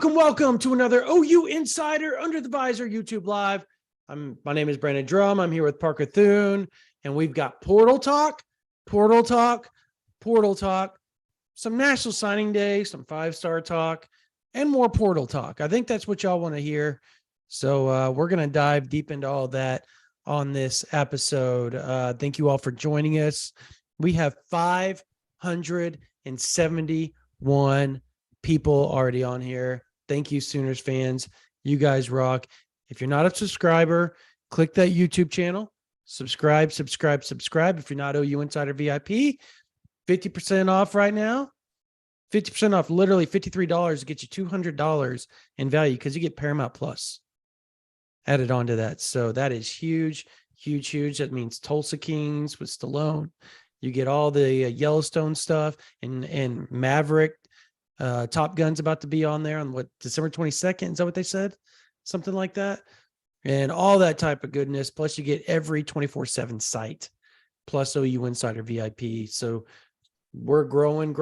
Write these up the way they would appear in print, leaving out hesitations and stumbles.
Welcome to another OU Insider Under the Visor YouTube Live. My name is Brent Drumm. I'm here with Parker Thune, and we've got Portal Talk, some National Signing Day, some five-star talk, and more Portal Talk. I think that's what y'all want to hear. So we're going to dive deep into all that on this episode. Thank you all for joining us. We have 571 people already on here. Thank you, Sooners fans. You guys rock. If you're not a subscriber, click that YouTube channel. Subscribe. If you're not OU Insider VIP, 50% off right now. 50% off, literally $53 to get you $200 in value because you get Paramount Plus added onto that. So that is huge. That means Tulsa Kings with Stallone. You get all the Yellowstone stuff and Maverick. Top Gun's about to be on there on December 22nd. Is that what they said? Something like that. And all that type of goodness. Plus you get every 24/7 site plus OU Insider VIP. So we're growing.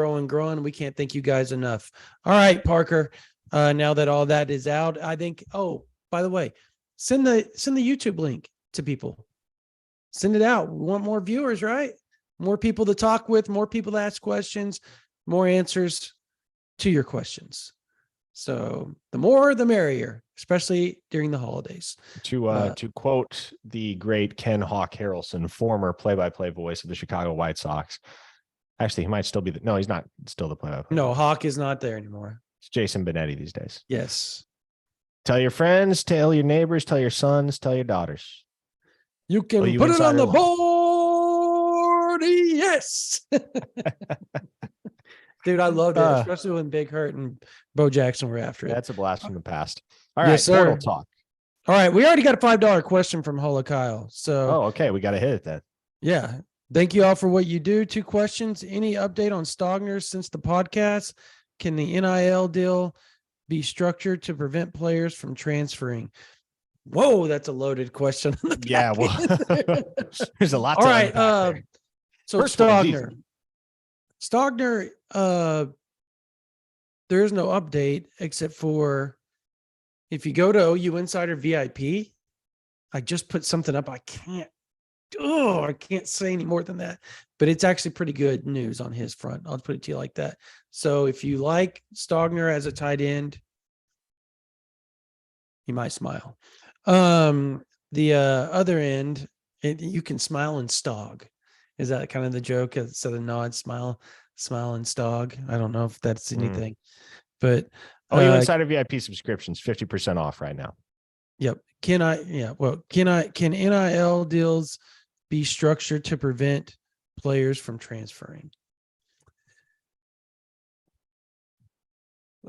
We can't thank you guys enough. All right, Parker. Now that all that is out, I think, by the way, send the YouTube link to people. Send it out. We want more viewers, right? More people to talk with, more people to ask questions, more answers to your questions. So the more the merrier, especially during the holidays. To quote the great Ken Hawk Harrelson, former play-by-play voice of the Chicago White Sox. Actually, he might still be no, he's not still the play-by-play. No, Hawk is not there anymore. It's Jason Benetti these days. Yes. Tell your friends, tell your neighbors, tell your sons, tell your daughters. You can put it on the board. Yes. Dude, I loved it, especially when Big Hurt and Bo Jackson were after it. That's a blast from the past. All right, yes, sir. Portal Talk. All right, we already got a $5 question from Hola Kyle. So, okay, we got to hit it then. Yeah, thank you all for what you do. 2 questions. Any update on Stogner since the podcast? Can the NIL deal be structured to prevent players from transferring? Whoa, that's a loaded question. Yeah, well, there's a lot. All right, so first Stogner, there is no update except for if you go to OU Insider VIP, I just put something up. I can't say any more than that, but it's actually pretty good news on his front. I'll put it to you like that. So if you like Stogner as a tight end, you might smile. The other end, you can smile and Stog. Is that kind of the joke? So the nod, smile and Stog. I don't know if that's anything, but OU Insider VIP subscriptions 50% off right now. Yep. Can NIL deals be structured to prevent players from transferring?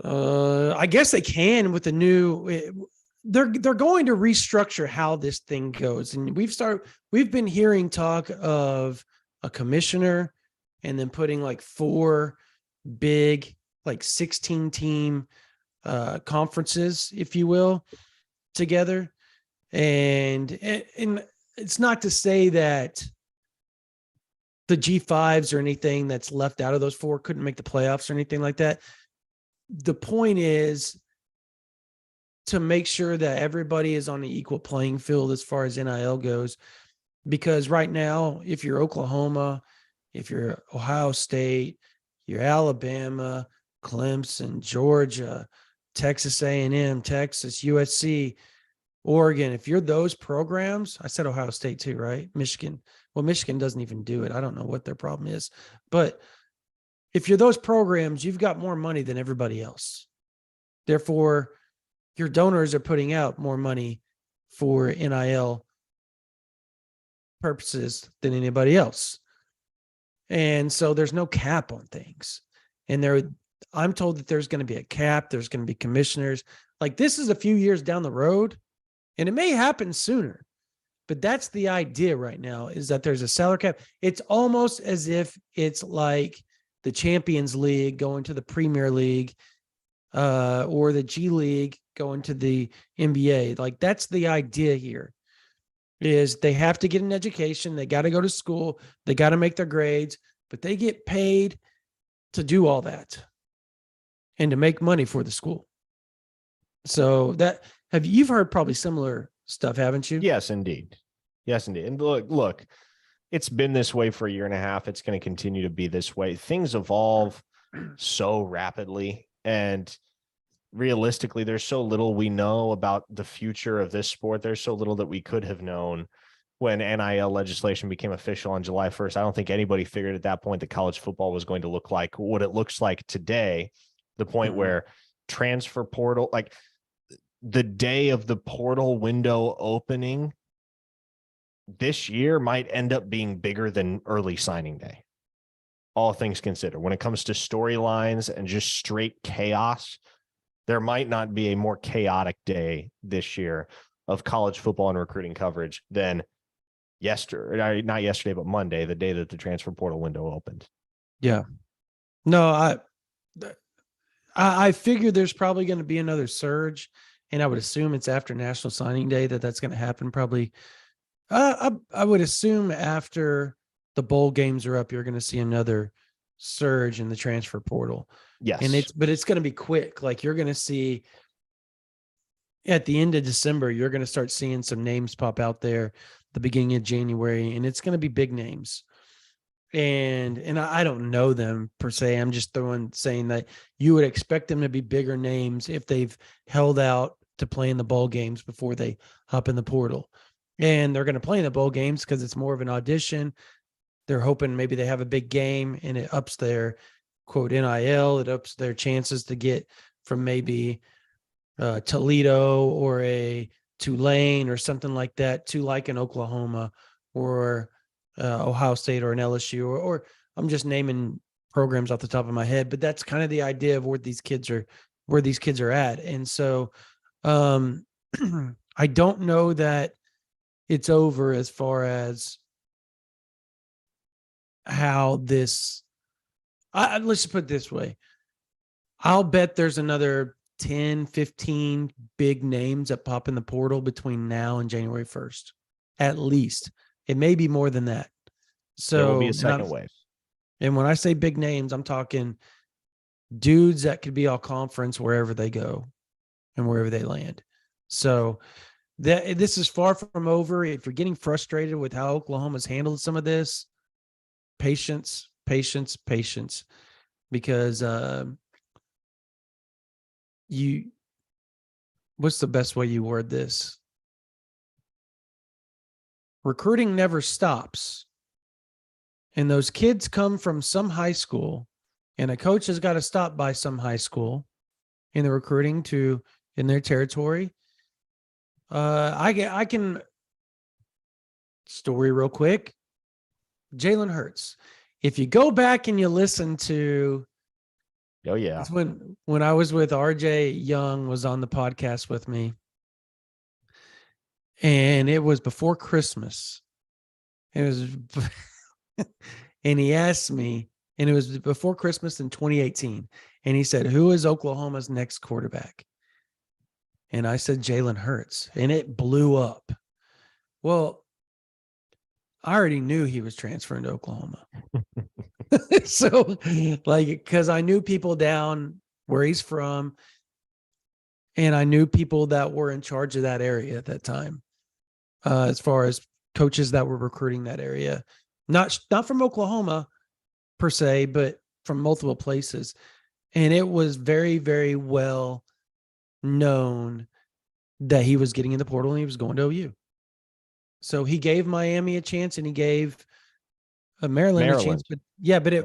I guess they can with the new. They're going to restructure how this thing goes, and we've been hearing talk of a commissioner and then putting like 4 big, like 16 team conferences, if you will, together. And it's not to say that the G5s or anything that's left out of those 4 couldn't make the playoffs or anything like that. The point is to make sure that everybody is on an equal playing field as far as NIL goes. Because right now, if you're Oklahoma, if you're Ohio State, you're Alabama, Clemson, Georgia, Texas A&M, Texas, USC, Oregon, if you're those programs, I said Ohio State too, right? Michigan. Well, Michigan doesn't even do it. I don't know what their problem is. But if you're those programs, you've got more money than everybody else. Therefore, your donors are putting out more money for NIL purposes than anybody else. And so there's no cap on things. And I'm told that there's going to be a cap. There's going to be commissioners. Like, this is a few years down the road, and it may happen sooner. But that's the idea right now, is that there's a salary cap. It's almost as if it's like the Champions League going to the Premier League, or the G League going to the NBA. Like, that's the idea here, is they have to get an education. They got to go to school. They got to make their grades, but they get paid to do all that and to make money for the school. So you've heard probably similar stuff, haven't you? Yes, indeed. Yes, indeed. And look, it's been this way for a year and a half. It's going to continue to be this way. Things evolve so rapidly, and realistically, there's so little we know about the future of this sport. There's so little that we could have known when NIL legislation became official on July 1st. I don't think anybody figured at that point that college football was going to look like what it looks like today, the point where transfer portal, like the day of the portal window opening this year, might end up being bigger than early signing day. All things considered, when it comes to storylines and just straight chaos, there might not be a more chaotic day this year of college football and recruiting coverage than not yesterday, but Monday, the day that the transfer portal window opened. Yeah. No, I figure there's probably going to be another surge, and I would assume it's after National Signing Day that's going to happen. Probably, I would assume after the bowl games are up, you're going to see another surge in the transfer portal. Yes. And it's going to be quick. Like, you're going to see at the end of December, you're going to start seeing some names pop out there the beginning of January, and it's going to be big names. And I don't know them per se. I'm just saying that you would expect them to be bigger names if they've held out to play in the bowl games before they hop in the portal. And they're going to play in the bowl games because it's more of an audition. They're hoping maybe they have a big game and it ups their quote NIL. It ups their chances to get from maybe Toledo or a Tulane or something like that to like an Oklahoma or Ohio State or an LSU, or I'm just naming programs off the top of my head, but that's kind of the idea of where these kids are at. And so I don't know that it's over as far as how this, let's just put it this way. I'll bet there's another 10, 15 big names that pop in the portal between now and January 1st, at least. It may be more than that. So there will be a second wave. And when I say big names, I'm talking dudes that could be all conference wherever they go and wherever they land. So this is far from over. If you're getting frustrated with how Oklahoma's handled some of this, patience, because what's the best way you word this? Recruiting never stops. And those kids come from some high school, and a coach has got to stop by some high school in the recruiting in their territory. I can story real quick. Jalen Hurts. If you go back and you listen to, oh yeah, when I was with RJ Young was on the podcast with me, and it was before Christmas. It was, and he asked me, and it was before Christmas in 2018, and he said, "Who is Oklahoma's next quarterback?" And I said, "Jalen Hurts," and it blew up. Well, I already knew he was transferring to Oklahoma. So, like, because I knew people down where he's from, and I knew people that were in charge of that area at that time, as far as coaches that were recruiting that area, not from Oklahoma per se, but from multiple places. And it was very, very well known that he was getting in the portal and he was going to OU. So he gave Miami a chance, and he gave Maryland a chance. But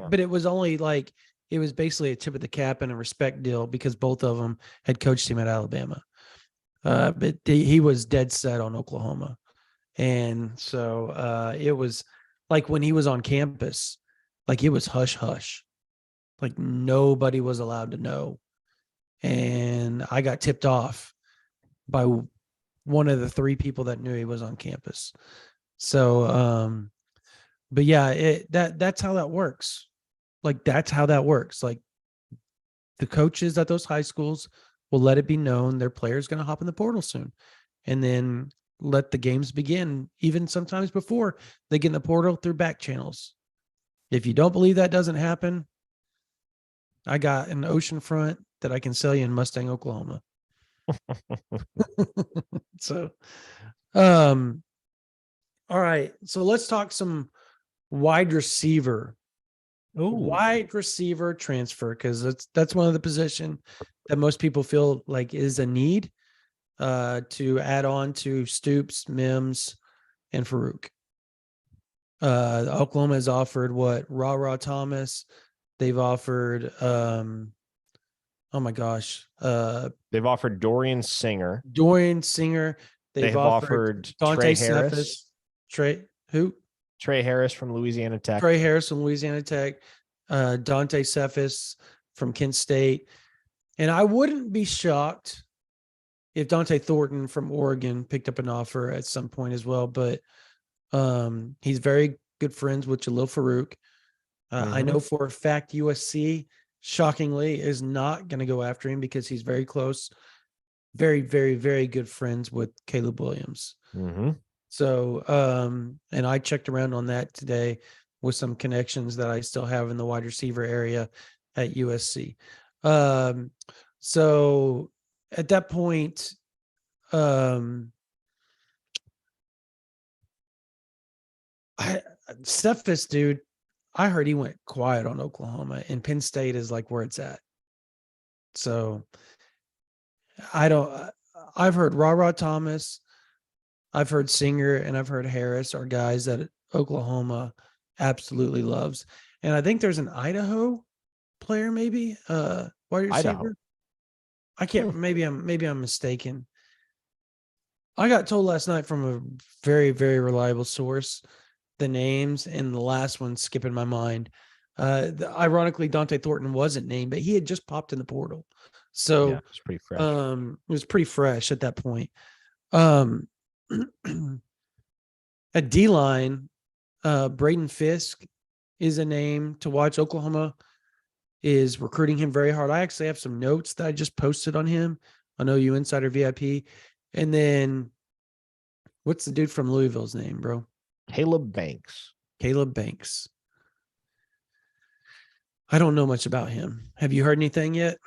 but it was only like, it was basically a tip of the cap and a respect deal because both of them had coached him at Alabama. But he was dead set on Oklahoma. And so it was like when he was on campus, like it was hush hush, like nobody was allowed to know. And I got tipped off by one of the 3 people that knew he was on campus. So, but yeah, that's how that works. Like, that's how that works. Like, the coaches at those high schools will let it be known their player's going to hop in the portal soon, and then let the games begin, even sometimes before they get in the portal through back channels. If you don't believe that doesn't happen, I got an oceanfront that I can sell you in Mustang, Oklahoma. So, um, all right. So let's talk some wide receiver. Wide receiver transfer, because that's one of the position that most people feel like is a need to add on to Stoops, Mims, and Farouk. Oklahoma has offered what? Thomas. They've offered oh my gosh. They've offered Dorian Singer. Dorian Singer. They They've have offered offered Dante Trey Cephas. Harris. Who? Trey Harris from Louisiana Tech. Trey Harris from Louisiana Tech. Dante Cephas from Kent State. And I wouldn't be shocked if Dante Thornton from Oregon picked up an offer at some point as well. But he's very good friends with Jalil Farouk. I know for a fact USC, shockingly, is not going to go after him because he's very close, very, very, very good friends with Caleb Williams. So, and I checked around on that today with some connections that I still have in the wide receiver area at USC. So at that point, Cephas, dude, I heard he went quiet on Oklahoma, and Penn State is like where it's at. So I've heard Thomas, I've heard Singer, and I've heard Harris are guys that Oklahoma absolutely loves. And I think there's an Idaho player, maybe wide receiver. Idaho. I can't. Maybe I'm mistaken. I got told last night from a very, very reliable source the names, and the last one skipping my mind. Ironically, Dante Thornton wasn't named, but he had just popped in the portal, so it's pretty fresh. it was pretty fresh at that point. At D-line, Braden Fisk is a name to watch. Oklahoma is recruiting him very hard. I actually have some notes that I just posted on him on OU Insider VIP. And then what's the dude from Louisville's name, bro? Caleb Banks. Caleb Banks. I don't know much about him. Have you heard anything yet?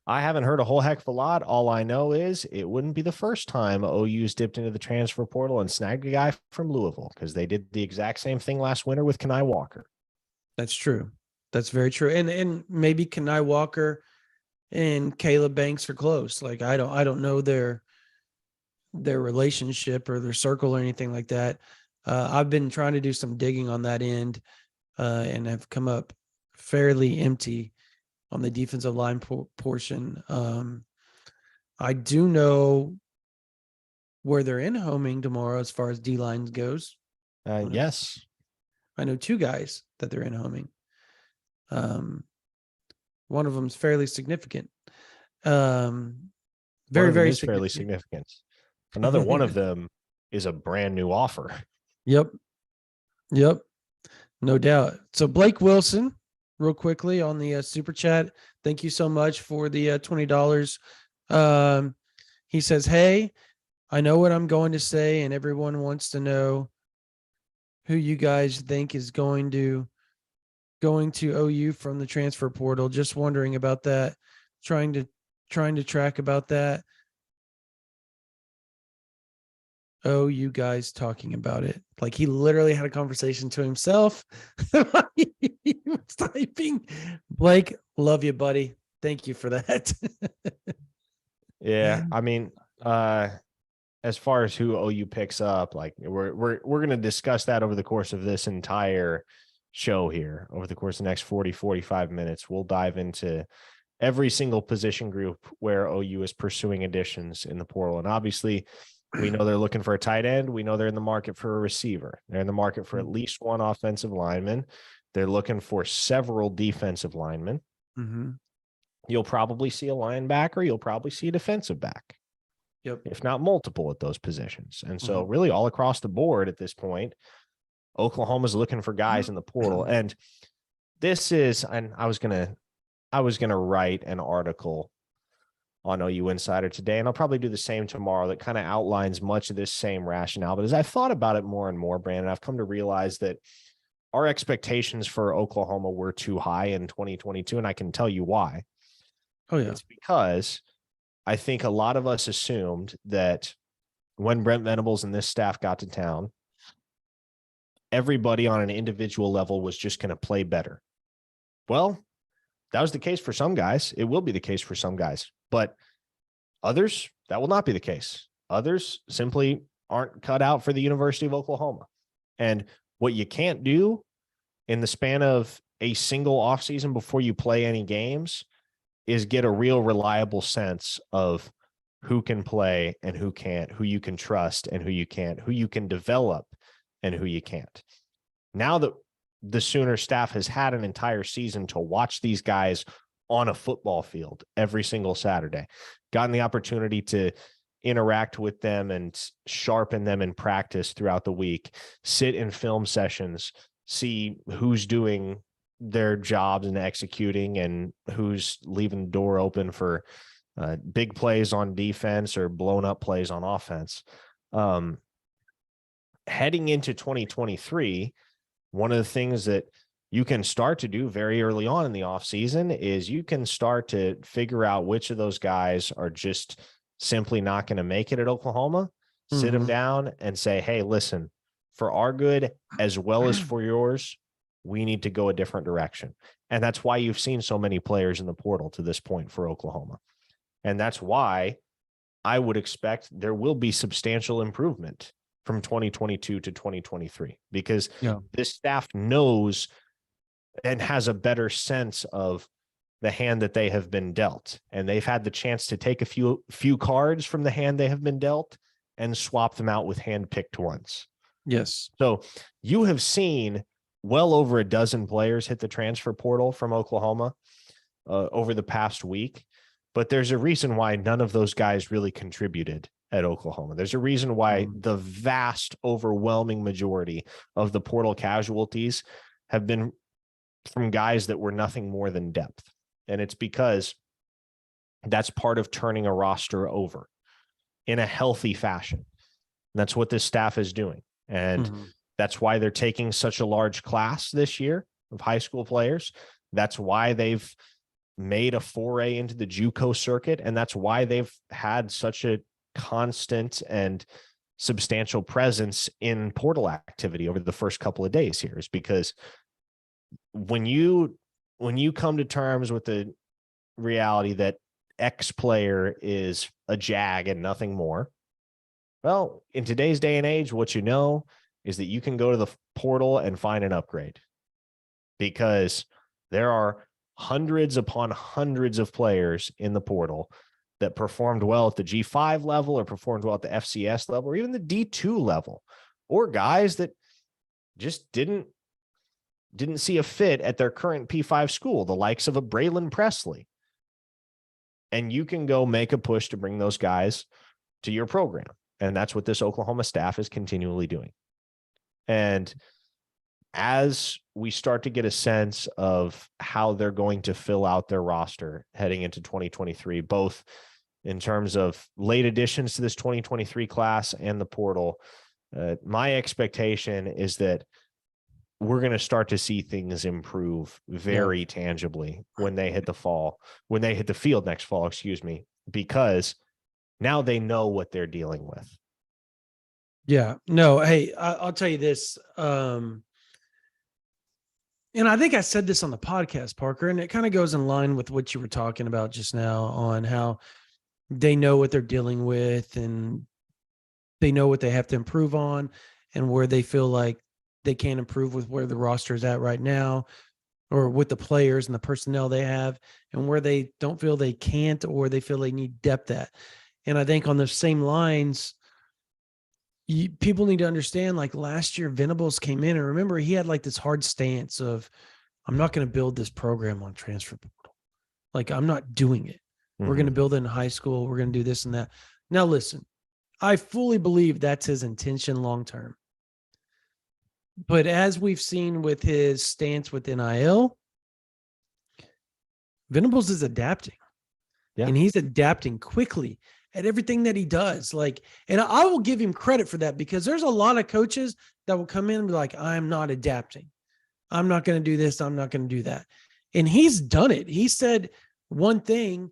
I haven't heard a whole heck of a lot. All I know is it wouldn't be the first time OU's dipped into the transfer portal and snagged a guy from Louisville, because they did the exact same thing last winter with Kenai Walker. That's true. That's very true. And maybe Kenai Walker and Caleb Banks are close. Like I don't know their relationship or their circle or anything like that. I've been trying to do some digging on that end and have come up fairly empty on the defensive line portion. I do know where they're in homing tomorrow as far as D-line goes. Yes. I know 2 guys that they're in homing. One of them's fairly significant. Very, very significant. Fairly significant. Another one of them is a brand new offer. Yep. No doubt. So Blake Wilson, real quickly on the super chat. Thank you so much for the $20. He says, "Hey, I know what I'm going to say, and everyone wants to know who you guys think is going to OU from the transfer portal. Just wondering about that. Trying to track about that. Oh, you guys talking about it." Like he literally had a conversation to himself. He was typing. Blake, love you, buddy. Thank you for that. Yeah, I mean, as far as who OU picks up, like we're going to discuss that over the course of this entire show here. Over the course of the next 45 minutes, we'll dive into every single position group where OU is pursuing additions in the portal. And obviously, we know they're looking for a tight end. We know they're in the market for a receiver. They're in the market for at least one offensive lineman. They're looking for several defensive linemen. You'll probably see a linebacker. You'll probably see a defensive back. Yep. if not multiple at those positions. And so really all across the board at this point, Oklahoma's looking for guys in the portal. And this is, and I was going to write an article on OU Insider today, and I'll probably do the same tomorrow, that kind of outlines much of this same rationale. But as I've thought about it more and more, Brandon, I've come to realize that our expectations for Oklahoma were too high in 2022, and I can tell you why. Oh, yeah. It's because I think a lot of us assumed that when Brent Venables and this staff got to town, everybody on an individual level was just going to play better. Well, that was the case for some guys. It will be the case for some guys, but others, that will not be the case. Others simply aren't cut out for the University of Oklahoma. And what you can't do in the span of a single offseason before you play any games is get a real reliable sense of who can play and who can't, who you can trust and who you can't, who you can develop and who you can't. Now that the Sooner staff has had an entire season to watch these guys on a football field every single Saturday, gotten the opportunity to interact with them and sharpen them in practice throughout the week, sit in film sessions, see who's doing their jobs and executing and who's leaving the door open for big plays on defense or blown up plays on offense. Heading into 2023, one of the things that you can start to do very early on in the offseason is you can start to figure out which of those guys are just simply not going to make it at Oklahoma, sit them down and say, hey, listen, for our good as well as for yours, we need to go a different direction. And that's why you've seen so many players in the portal to this point for Oklahoma. And that's why I would expect there will be substantial improvement from 2022 to 2023, because this staff knows and has a better sense of the hand that they have been dealt. And they've had the chance to take a few cards from the hand they have been dealt and swap them out with hand-picked ones. Yes. So you have seen well over a dozen players hit the transfer portal from Oklahoma over the past week, but there's a reason why none of those guys really contributed at Oklahoma. There's a reason why the vast, overwhelming majority of the portal casualties have been from guys that were nothing more than depth. And it's because that's part of turning a roster over in a healthy fashion. And that's what this staff is doing. And that's why they're taking such a large class this year of high school players. That's why they've made a foray into the JUCO circuit. And that's why they've had such a constant and substantial presence in portal activity over the first couple of days here, is because when you come to terms with the reality that X player is a Jag and nothing more, well, in today's day and age, what you know is that you can go to the portal and find an upgrade, because there are hundreds upon hundreds of players in the portal that performed well at the G5 level or performed well at the FCS level or even the D2 level, or guys that just didn't see a fit at their current P5 school, the likes of a Braylon Presley. And you can go make a push to bring those guys to your program. And that's what this Oklahoma staff is continually doing. And as we start to get a sense of how they're going to fill out their roster heading into 2023, both in terms of late additions to this 2023 class and the portal, my expectation is that we're going to start to see things improve very tangibly when they hit the field next fall, because now they know what they're dealing with. Yeah, no, hey, I'll tell you this. And I think I said this on the podcast, Parker, and it kind of goes in line with what you were talking about just now on how they know what they're dealing with and they know what they have to improve on and where they feel like they can't improve with where the roster is at right now, or with the players and the personnel they have, and where they don't feel they can't or they feel they need depth at. And I think on the same lines, people need to understand, like last year, Venables came in, and remember, he had like this hard stance of, I'm not going to build this program on transfer portal. Like, I'm not doing it. We're going to build it in high school. We're going to do this and that. Now, listen, I fully believe that's his intention long term. But as we've seen with his stance with NIL, Venables is adapting. Yeah. And he's adapting quickly at everything that he does. Like, and I will give him credit for that, because there's a lot of coaches that will come in and be like, I'm not adapting. I'm not going to do this. I'm not going to do that. And he's done it. He said one thing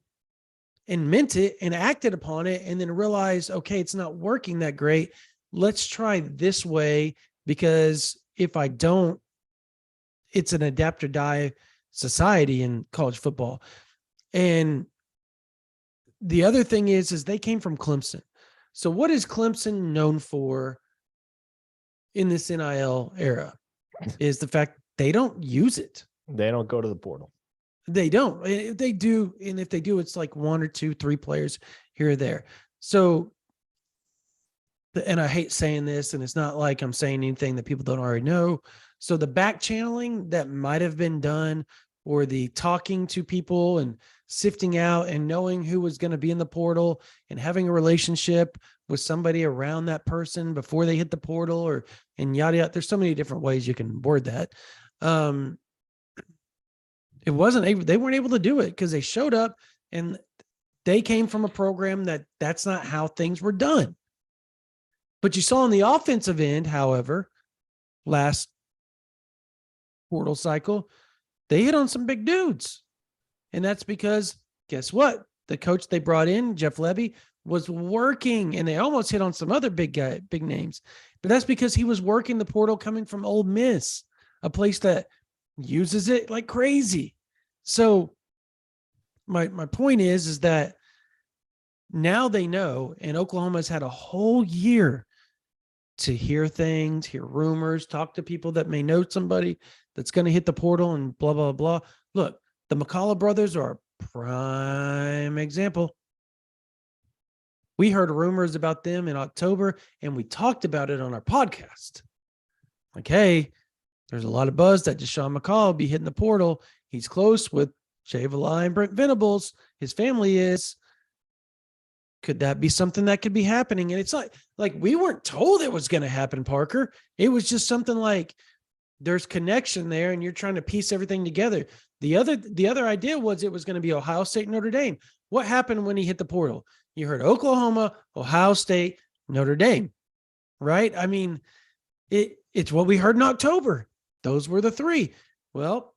and meant it and acted upon it, and then realized, okay, it's not working that great. Let's try this way, because if I don't, it's an adapt or die society in college football. And the other thing is they came from Clemson. So what is Clemson known for in this NIL era is the fact they don't use it. They don't go to the portal. They don't. If they do, and if they do, it's like 1 or 2, 3 players here or there. So, and I hate saying this, and it's not like I'm saying anything that people don't already know. So the back channeling that might have been done, or the talking to people and sifting out and knowing who was going to be in the portal and having a relationship with somebody around that person before they hit the portal, or and yada yada. There's so many different ways you can word that. It wasn't able, they weren't able to do it because they showed up and they came from a program that's not how things were done. But you saw on the offensive end, however, last portal cycle, they hit on some big dudes. And that's because, guess what? The coach they brought in, Jeff Lebby, was working, and they almost hit on some other big names. But that's because he was working the portal coming from Ole Miss, a place that uses it like crazy. So my point is that now they know, and Oklahoma's had a whole year to hear things, hear rumors, talk to people that may know somebody that's going to hit the portal and blah, blah, blah. Look, the McCullough brothers are a prime example. We heard rumors about them in October, and we talked about it on our podcast. Like, hey, there's a lot of buzz that Deshaun McCall will be hitting the portal. He's close with Jay Valai and Brent Venables. His family is. Could that be something that could be happening? And it's like we weren't told it was going to happen, Parker. It was just something like there's connection there, and you're trying to piece everything together. The other idea was it was going to be Ohio State, Notre Dame. What happened when he hit the portal? You heard Oklahoma, Ohio State, Notre Dame, right? I mean, it's what we heard in October. Those were the 3. Well,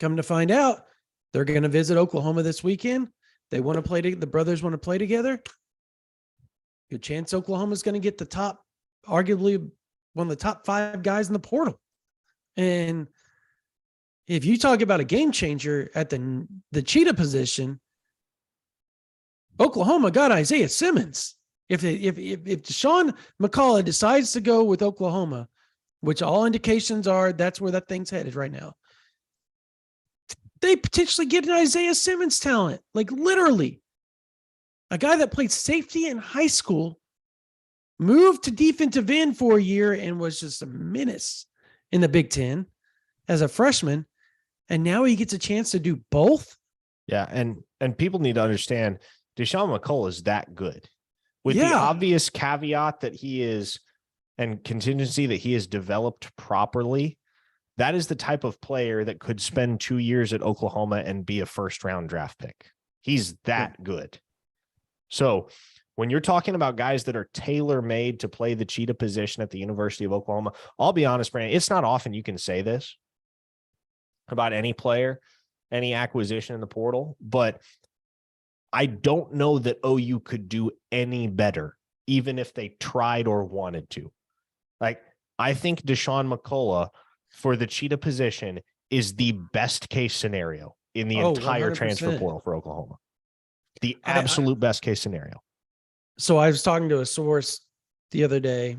come to find out, they're going to visit Oklahoma this weekend. They want to play. The brothers want to play together. Good chance Oklahoma's going to get the top, arguably one of the top 5 guys in the portal. And if you talk about a game changer at the cheetah position, Oklahoma got Isaiah Simmons. If Deshaun McCullough decides to go with Oklahoma, which all indications are that's where that thing's headed right now, they potentially get an Isaiah Simmons talent, like literally a guy that played safety in high school, moved to defensive end for a year and was just a menace in the Big Ten as a freshman. And now he gets a chance to do both. Yeah. And people need to understand Deshaun McCullough is that good, with the obvious caveat that he is, and contingency that he is developed properly. That is the type of player that could spend 2 years at Oklahoma and be a first-round draft pick. He's that good. So when you're talking about guys that are tailor-made to play the cheetah position at the University of Oklahoma, I'll be honest, Brandon, it's not often you can say this about any player, any acquisition in the portal, but I don't know that OU could do any better, even if they tried or wanted to. Like, I think Deshaun McCullough for the cheetah position is the best case scenario in the entire 100%. transfer portal for Oklahoma. The absolute best case scenario. So I was talking to a source the other day,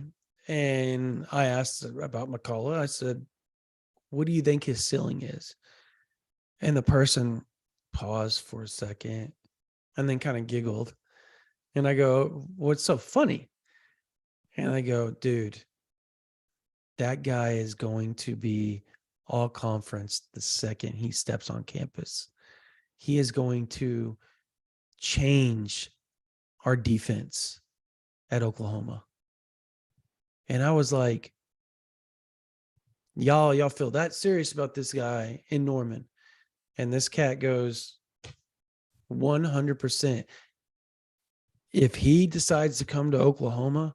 and I asked about McCullough. I said, what do you think his ceiling is? And the person paused for a second and then kind of giggled. And I go, what's so funny? And I go, dude, that guy is going to be all conference the second he steps on campus. He is going to change our defense at Oklahoma. And I was like, y'all feel that serious about this guy in Norman? And this cat goes 100%. If he decides to come to Oklahoma,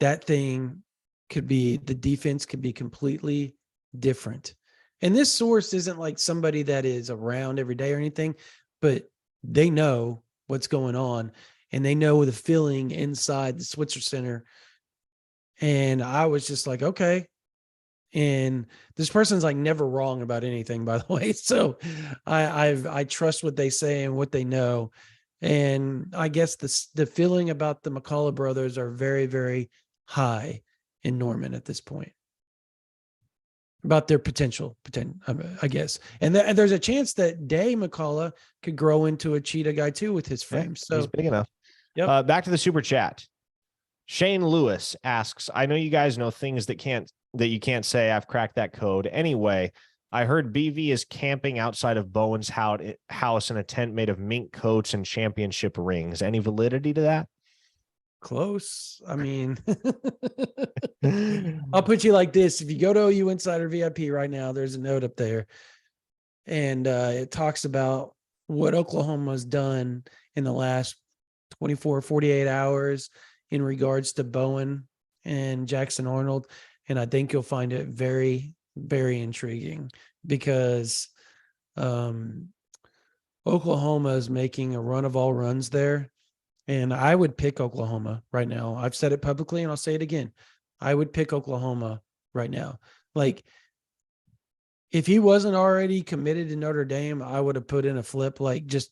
that thing could be, the defense could be completely different. And this source isn't like somebody that is around every day or anything, but they know what's going on and they know the feeling inside the Switzer Center. And I was just like, okay. And this person's like never wrong about anything, by the way. So I trust what they say and what they know. And I guess the feeling about the McCullough brothers are very, very high in Norman at this point, about their potential, I guess. And there's a chance that Day McCullough could grow into a cheetah guy too with his frame. So he's big enough. Yep. Back to the super chat. Shane Lewis asks, I know you guys know things that you can't say. I've cracked that code. Anyway, I heard BV is camping outside of Bowen's house in a tent made of mink coats and championship rings. Any validity to that? Close. I mean, I'll put you like this. If you go to OU Insider VIP right now, there's a note up there. And it talks about what Oklahoma's done in the last 24, 48 hours in regards to Bowen and Jackson Arnold. And I think you'll find it very, very intriguing because Oklahoma is making a run of all runs there. And I would pick Oklahoma right now. I've said it publicly and I'll say it again. I would pick Oklahoma right now. Like, if he wasn't already committed to Notre Dame, I would have put in a flip, like, just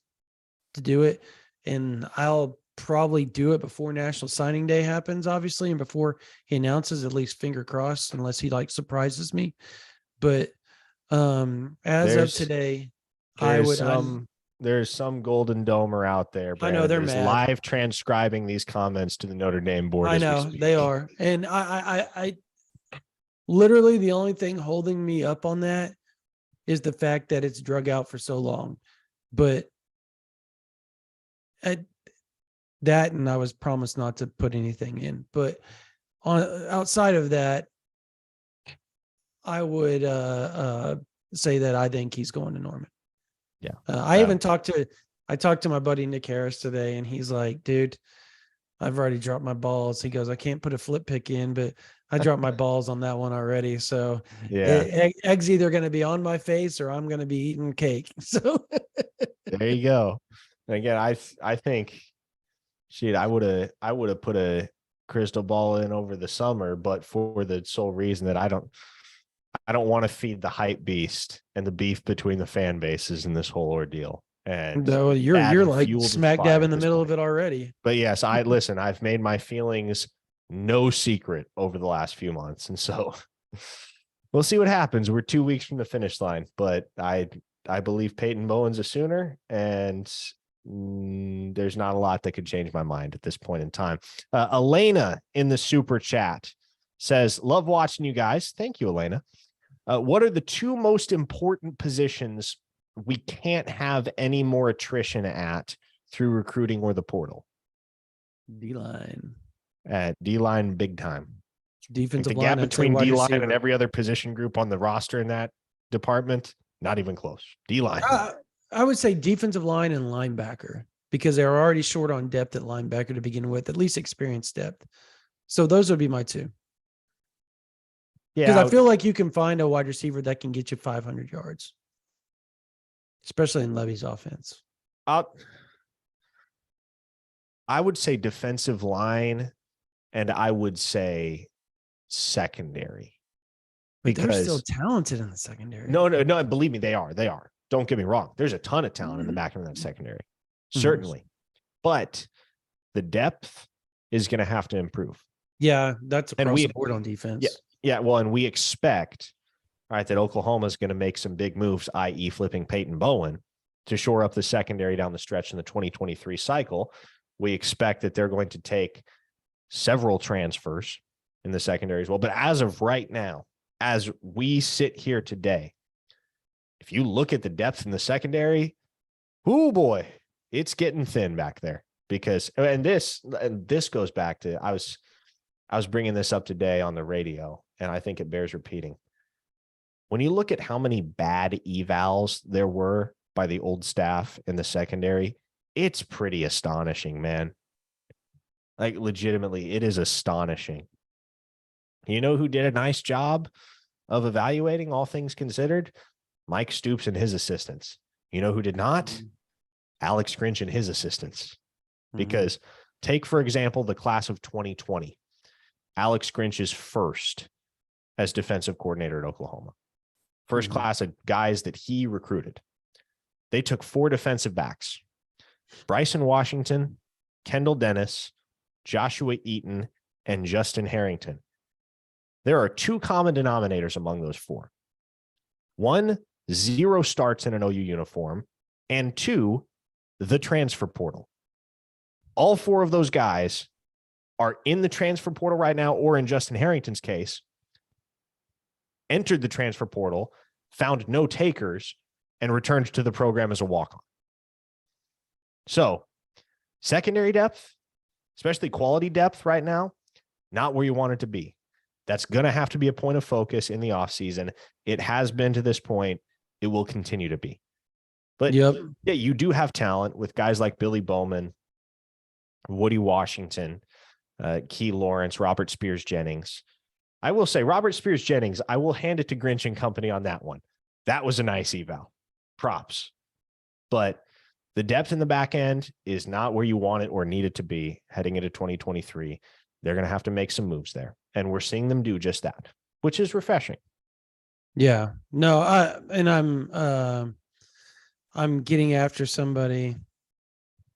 to do it. And I'll probably do it before National Signing Day happens, obviously, and before he announces, at least finger crossed, unless he like surprises me. But as of today, there's some Golden Domer out there, Brandon, I know they're mad. Live transcribing these comments to the Notre Dame board. I know they are. And I literally, the only thing holding me up on that is the fact that it's drug out for so long. But at that, and I was promised not to put anything in, but outside of that, I would say that I think he's going to Norman. Yeah. I talked to my buddy Nick Harris today, and he's like, dude, I've already dropped my balls. He goes, I can't put a flip pick in, but I dropped my balls on that one already. So yeah, egg's either going to be on my face or I'm going to be eating cake. So there you go. And again, I think, shit, I would have put a crystal ball in over the summer, but for the sole reason that I don't want to feed the hype beast and the beef between the fan bases in this whole ordeal. And no, you're like smack dab in the middle of it already. But yes, I've made my feelings no secret over the last few months. And so we'll see what happens. We're 2 weeks from the finish line, but I believe Peyton Bowen's a Sooner, and there's not a lot that could change my mind at this point in time. Elena in the super chat says, love watching you guys. Thank you, Elena. What are the two most important positions we can't have any more attrition at through recruiting or the portal? D-line. D-line, big time. Defensive the line, gap between D-line and every other position group on the roster in that department, not even close. D-line. I would say defensive line and linebacker, because they're already short on depth at linebacker to begin with, at least experience depth. So those would be my two. Yeah, because I feel like you can find a wide receiver that can get you 500 yards, especially in Levy's offense. I would say defensive line, and I would say secondary. But they're still talented in the secondary. No. Believe me, they are. Don't get me wrong. There's a ton of talent in the back of that secondary, certainly. But the depth is going to have to improve. Yeah, that's across the board on defense. Yeah. Well, and we expect, right, that Oklahoma is going to make some big moves, i.e. flipping Peyton Bowen, to shore up the secondary down the stretch in the 2023 cycle. We expect that they're going to take several transfers in the secondary as well. But as of right now, as we sit here today, if you look at the depth in the secondary, oh boy, it's getting thin back there because, and this goes back to, I was bringing this up today on the radio, and I think it bears repeating. When you look at how many bad evals there were by the old staff in the secondary, it's pretty astonishing, man. Like, legitimately, it is astonishing. You know who did a nice job of evaluating, all things considered? Mike Stoops and his assistants. You know who did not? Alex Grinch and his assistants. Because take, for example, the class of 2020. Alex Grinch is first as defensive coordinator at Oklahoma. First class of guys that he recruited. They took 4 defensive backs: Bryson Washington, Kendall Dennis, Joshua Eaton, and Justin Harrington. There are 2 common denominators among those 4. 1, 0 starts in an OU uniform, and 2, the transfer portal. All 4 of those guys are in the transfer portal right now, or in Justin Harrington's case, entered the transfer portal, found no takers, and returned to the program as a walk-on. So, secondary depth, especially quality depth right now, not where you want it to be. That's going to have to be a point of focus in the offseason. It has been to this point. It will continue to be. But yeah, you do have talent with guys like Billy Bowman, Woody Washington, Key Lawrence, Robert Spears Jennings. I will say Robert Spears Jennings, I will hand it to Grinch and company on that one. That was a nice eval. Props. But the depth in the back end is not where you want it or need it to be heading into 2023. They're going to have to make some moves there. And we're seeing them do just that, which is refreshing. Yeah. No, I'm getting after somebody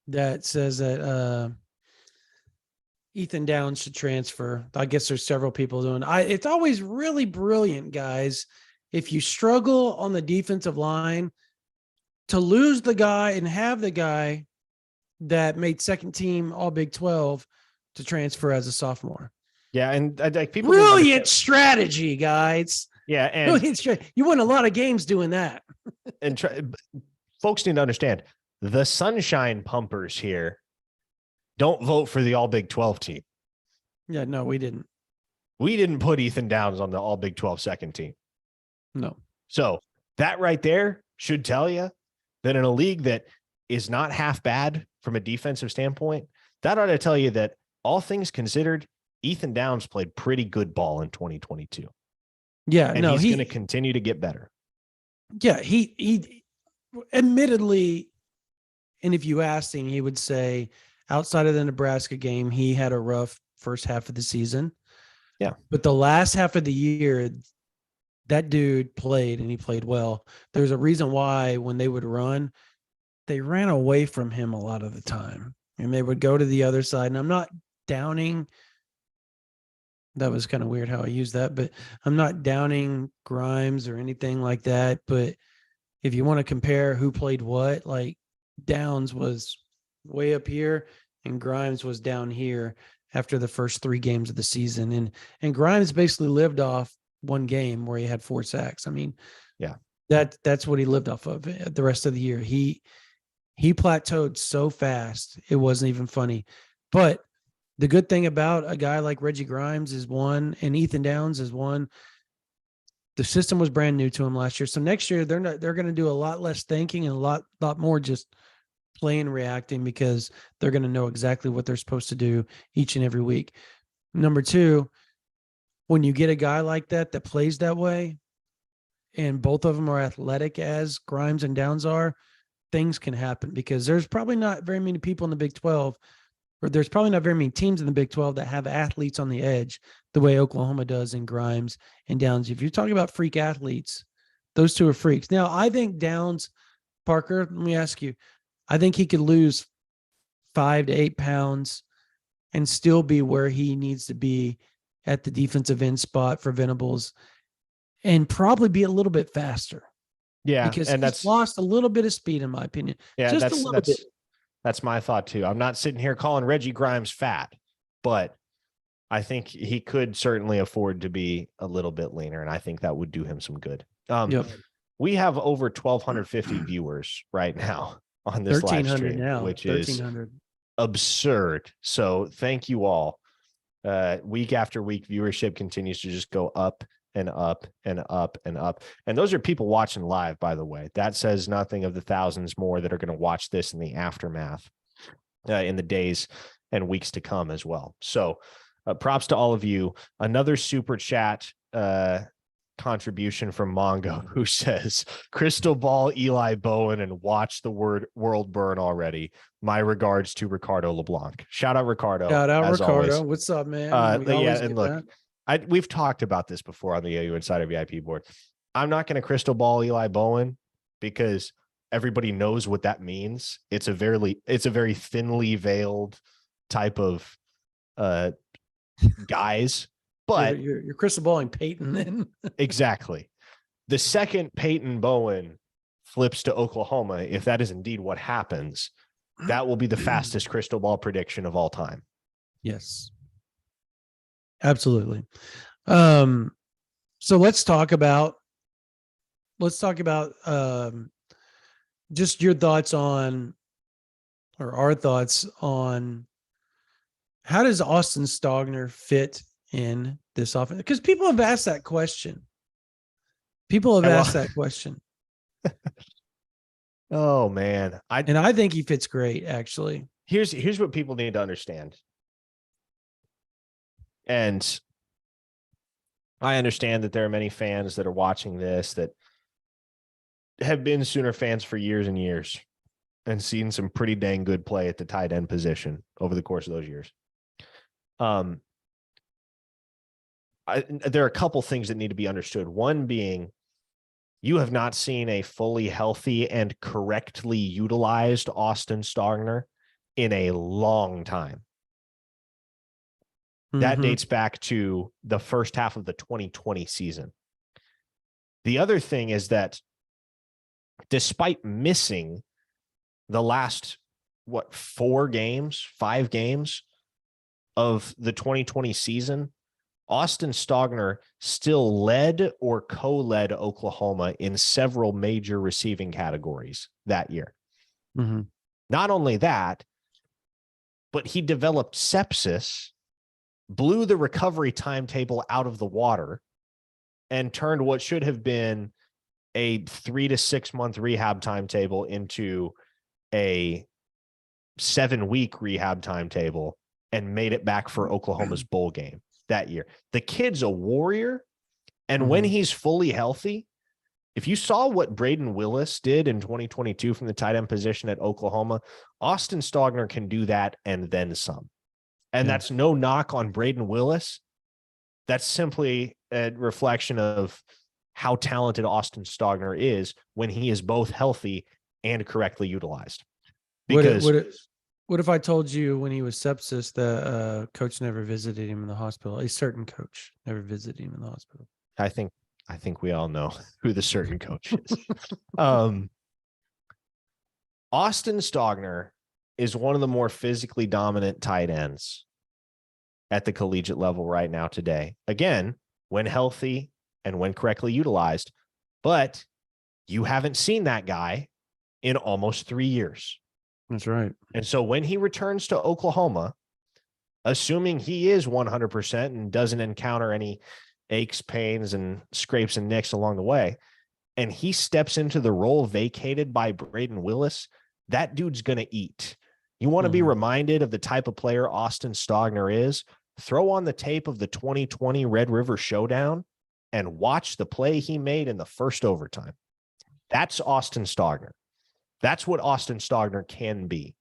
that says that Ethan Downs should transfer. I guess there's several people doing. It's always really brilliant, guys. If you struggle on the defensive line, to lose the guy and have the guy that made second team All Big 12 to transfer as a sophomore. Yeah, and people brilliant strategy, guys. Yeah, and you win a lot of games doing that. And folks need to understand, the Sunshine Pumpers here don't vote for the All Big 12 team. Yeah, no, we didn't. We didn't put Ethan Downs on the All Big 12 second team. No. So that right there should tell you that in a league that is not half bad from a defensive standpoint, that ought to tell you that all things considered, Ethan Downs played pretty good ball in 2022. Yeah, and he's going to continue to get better. Yeah, he admittedly, and if you asked him, he would say outside of the Nebraska game, he had a rough first half of the season. Yeah. But the last half of the year, that dude played, and he played well. There's a reason why when they would run, they ran away from him a lot of the time, and they would go to the other side. And I'm not downing. That was kind of weird how I used that, but I'm not downing Grimes or anything like that. But if you want to compare who played what, like Downs was way up here and Grimes was down here after the first 3 games of the season. And Grimes basically lived off one game where he had 4 sacks. I mean, yeah, that's what he lived off of the rest of the year. He plateaued so fast, it wasn't even funny. But the good thing about a guy like Reggie Grimes is one, and Ethan Downs is one. The system was brand new to him last year. So next year they're going to do a lot less thinking and a lot more just playing, reacting, because they're going to know exactly what they're supposed to do each and every week. Number 2, when you get a guy like that plays that way, and both of them are athletic as Grimes and Downs are, things can happen, because there's probably not very many people in the Big 12, or there's probably not very many teams in the Big 12 that have athletes on the edge the way Oklahoma does in Grimes and Downs. If you're talking about freak athletes, those 2 are freaks. Now, I think Downs, Parker, let me ask you, I think he could lose 5 to 8 pounds and still be where he needs to be at the defensive end spot for Venables, and probably be a little bit faster. Yeah, because and he's lost a little bit of speed, in my opinion. Yeah, just a little bit. That's my thought too. I'm not sitting here calling Reggie Grimes fat, but I think he could certainly afford to be a little bit leaner, and I think that would do him some good. We have over 1,250 viewers right now on this live 1,300 stream, now. which is 1,300. absurd. So thank you all. Week after week, viewership continues to just go up and up and up and up. And those are people watching live, by the way. That says nothing of the thousands more that are going to watch this in the aftermath in the days and weeks to come as well. So props to all of you. Another super chat contribution from Mongo, who says, crystal ball Eli Bowen and watch the world burn already. My regards to Ricardo LeBlanc. Shout out Ricardo. Shout out as Ricardo. always. What's up, man? We Yeah, always and get look, that. we've talked about this before on the AU Insider VIP board. I'm not going to crystal ball Eli Bowen because everybody knows what that means. It's a very thinly veiled type of guys, but you're crystal balling Peyton then. exactly. The second Peyton Bowen flips to Oklahoma, if that is indeed what happens, that will be the fastest crystal ball prediction of all time. Yes, absolutely. So let's talk about just your thoughts on, or our thoughts on, how does Austin Stogner fit in this offense? Because people have asked that question. Oh man. I think he fits great, actually. Here's what people need to understand. And I understand that there are many fans that are watching this that have been Sooner fans for years and years and seen some pretty dang good play at the tight end position over the course of those years. There are a couple things that need to be understood. One being, you have not seen a fully healthy and correctly utilized Austin Stogner in a long time. That dates back to the first half of the 2020 season. The other thing is that despite missing the last, 5 games of the 2020 season, Austin Stogner still led or co-led Oklahoma in several major receiving categories that year. Mm-hmm. Not only that, but he developed sepsis, blew the recovery timetable out of the water, and turned what should have been a 3 to 6 month rehab timetable into a 7-week rehab timetable and made it back for Oklahoma's bowl game that year. The kid's a warrior. And when he's fully healthy, if you saw what Braden Willis did in 2022 from the tight end position at Oklahoma, Austin Stogner can do that and then some. And that's no knock on Braden Willis. That's simply a reflection of how talented Austin Stogner is when he is both healthy and correctly utilized. Because what if I told you when he was sepsis, the coach never visited him in the hospital? A certain coach never visited him in the hospital. I think we all know who the certain coach is. Austin Stogner is one of the more physically dominant tight ends at the collegiate level right now today. Again, when healthy and when correctly utilized, but you haven't seen that guy in almost 3 years. That's right. And so when he returns to Oklahoma, assuming he is 100% and doesn't encounter any aches, pains, and scrapes and nicks along the way, and he steps into the role vacated by Braden Willis, that dude's going to eat. You want to be reminded of the type of player Austin Stogner is? Throw on the tape of the 2020 Red River Showdown and watch the play he made in the first overtime. That's Austin Stogner. That's what Austin Stogner can be.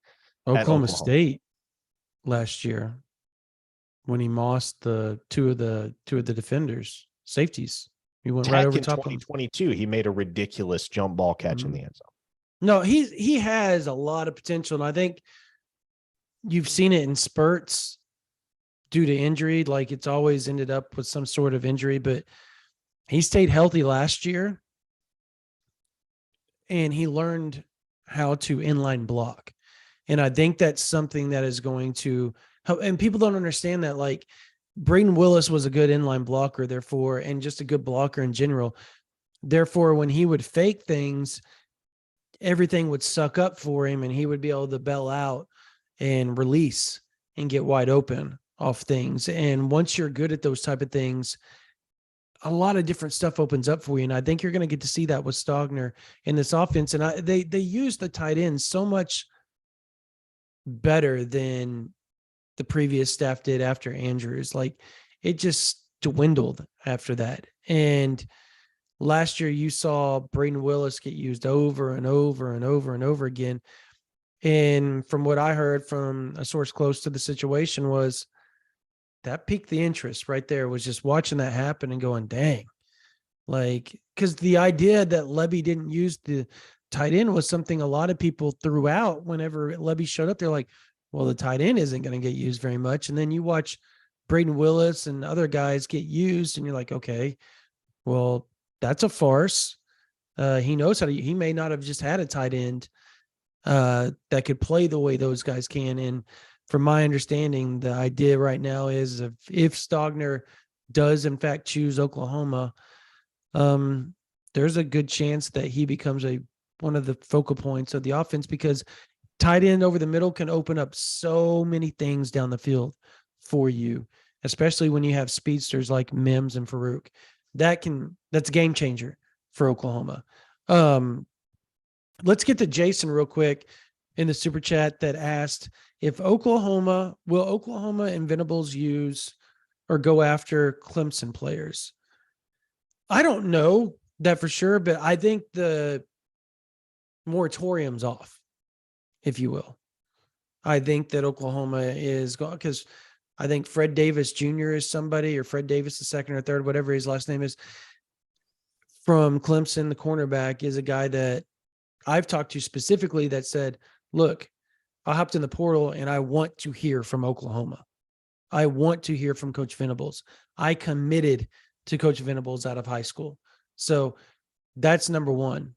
Oklahoma State last year, when he mossed the two of the defenders, safeties. He went right over top of 2022. He made a ridiculous jump ball catch in the end zone. No, he has a lot of potential, and I think you've seen it in spurts due to injury. Like, it's always ended up with some sort of injury, but he stayed healthy last year, and he learned how to inline block. And I think that's something that is going to help. And people don't understand that, like, Braden Willis was a good inline blocker, therefore, and just a good blocker in general. Therefore, when he would fake things everything would suck up for him and he would be able to bail out and release and get wide open off things. And once you're good at those type of things, a lot of different stuff opens up for you. And I think you're going to get to see that with Stogner in this offense. And they use the tight end so much better than the previous staff did after Andrews. Like, it just dwindled after that. And last year you saw Braden Willis get used over and over and over and over again. And from what I heard from a source close to the situation was that piqued the interest right there, was just watching that happen and going, dang. Like, because the idea that Lebby didn't use the tight end was something a lot of people threw out whenever Lebby showed up. They're like, well, the tight end isn't going to get used very much. And then you watch Braden Willis and other guys get used and you're like, okay, well, that's a farce. He knows how to, he may not have just had a tight end that could play the way those guys can. And from my understanding, the idea right now is if Stogner does in fact choose Oklahoma, there's a good chance that he becomes one of the focal points of the offense, because tight end over the middle can open up so many things down the field for you, especially when you have speedsters like Mims and Farouk. That's a game changer for Oklahoma. Let's get to Jason real quick in the super chat that asked if will Oklahoma and Venables use or go after Clemson players? I don't know that for sure, but I think the moratorium's off, if you will. I think that Oklahoma is going, because I think Fred Davis Jr. is somebody, or Fred Davis the second or third, whatever his last name is, from Clemson. The cornerback is a guy that I've talked to specifically that said, look, I hopped in the portal and I want to hear from Oklahoma. I want to hear from Coach Venables. I committed to Coach Venables out of high school. So that's number one.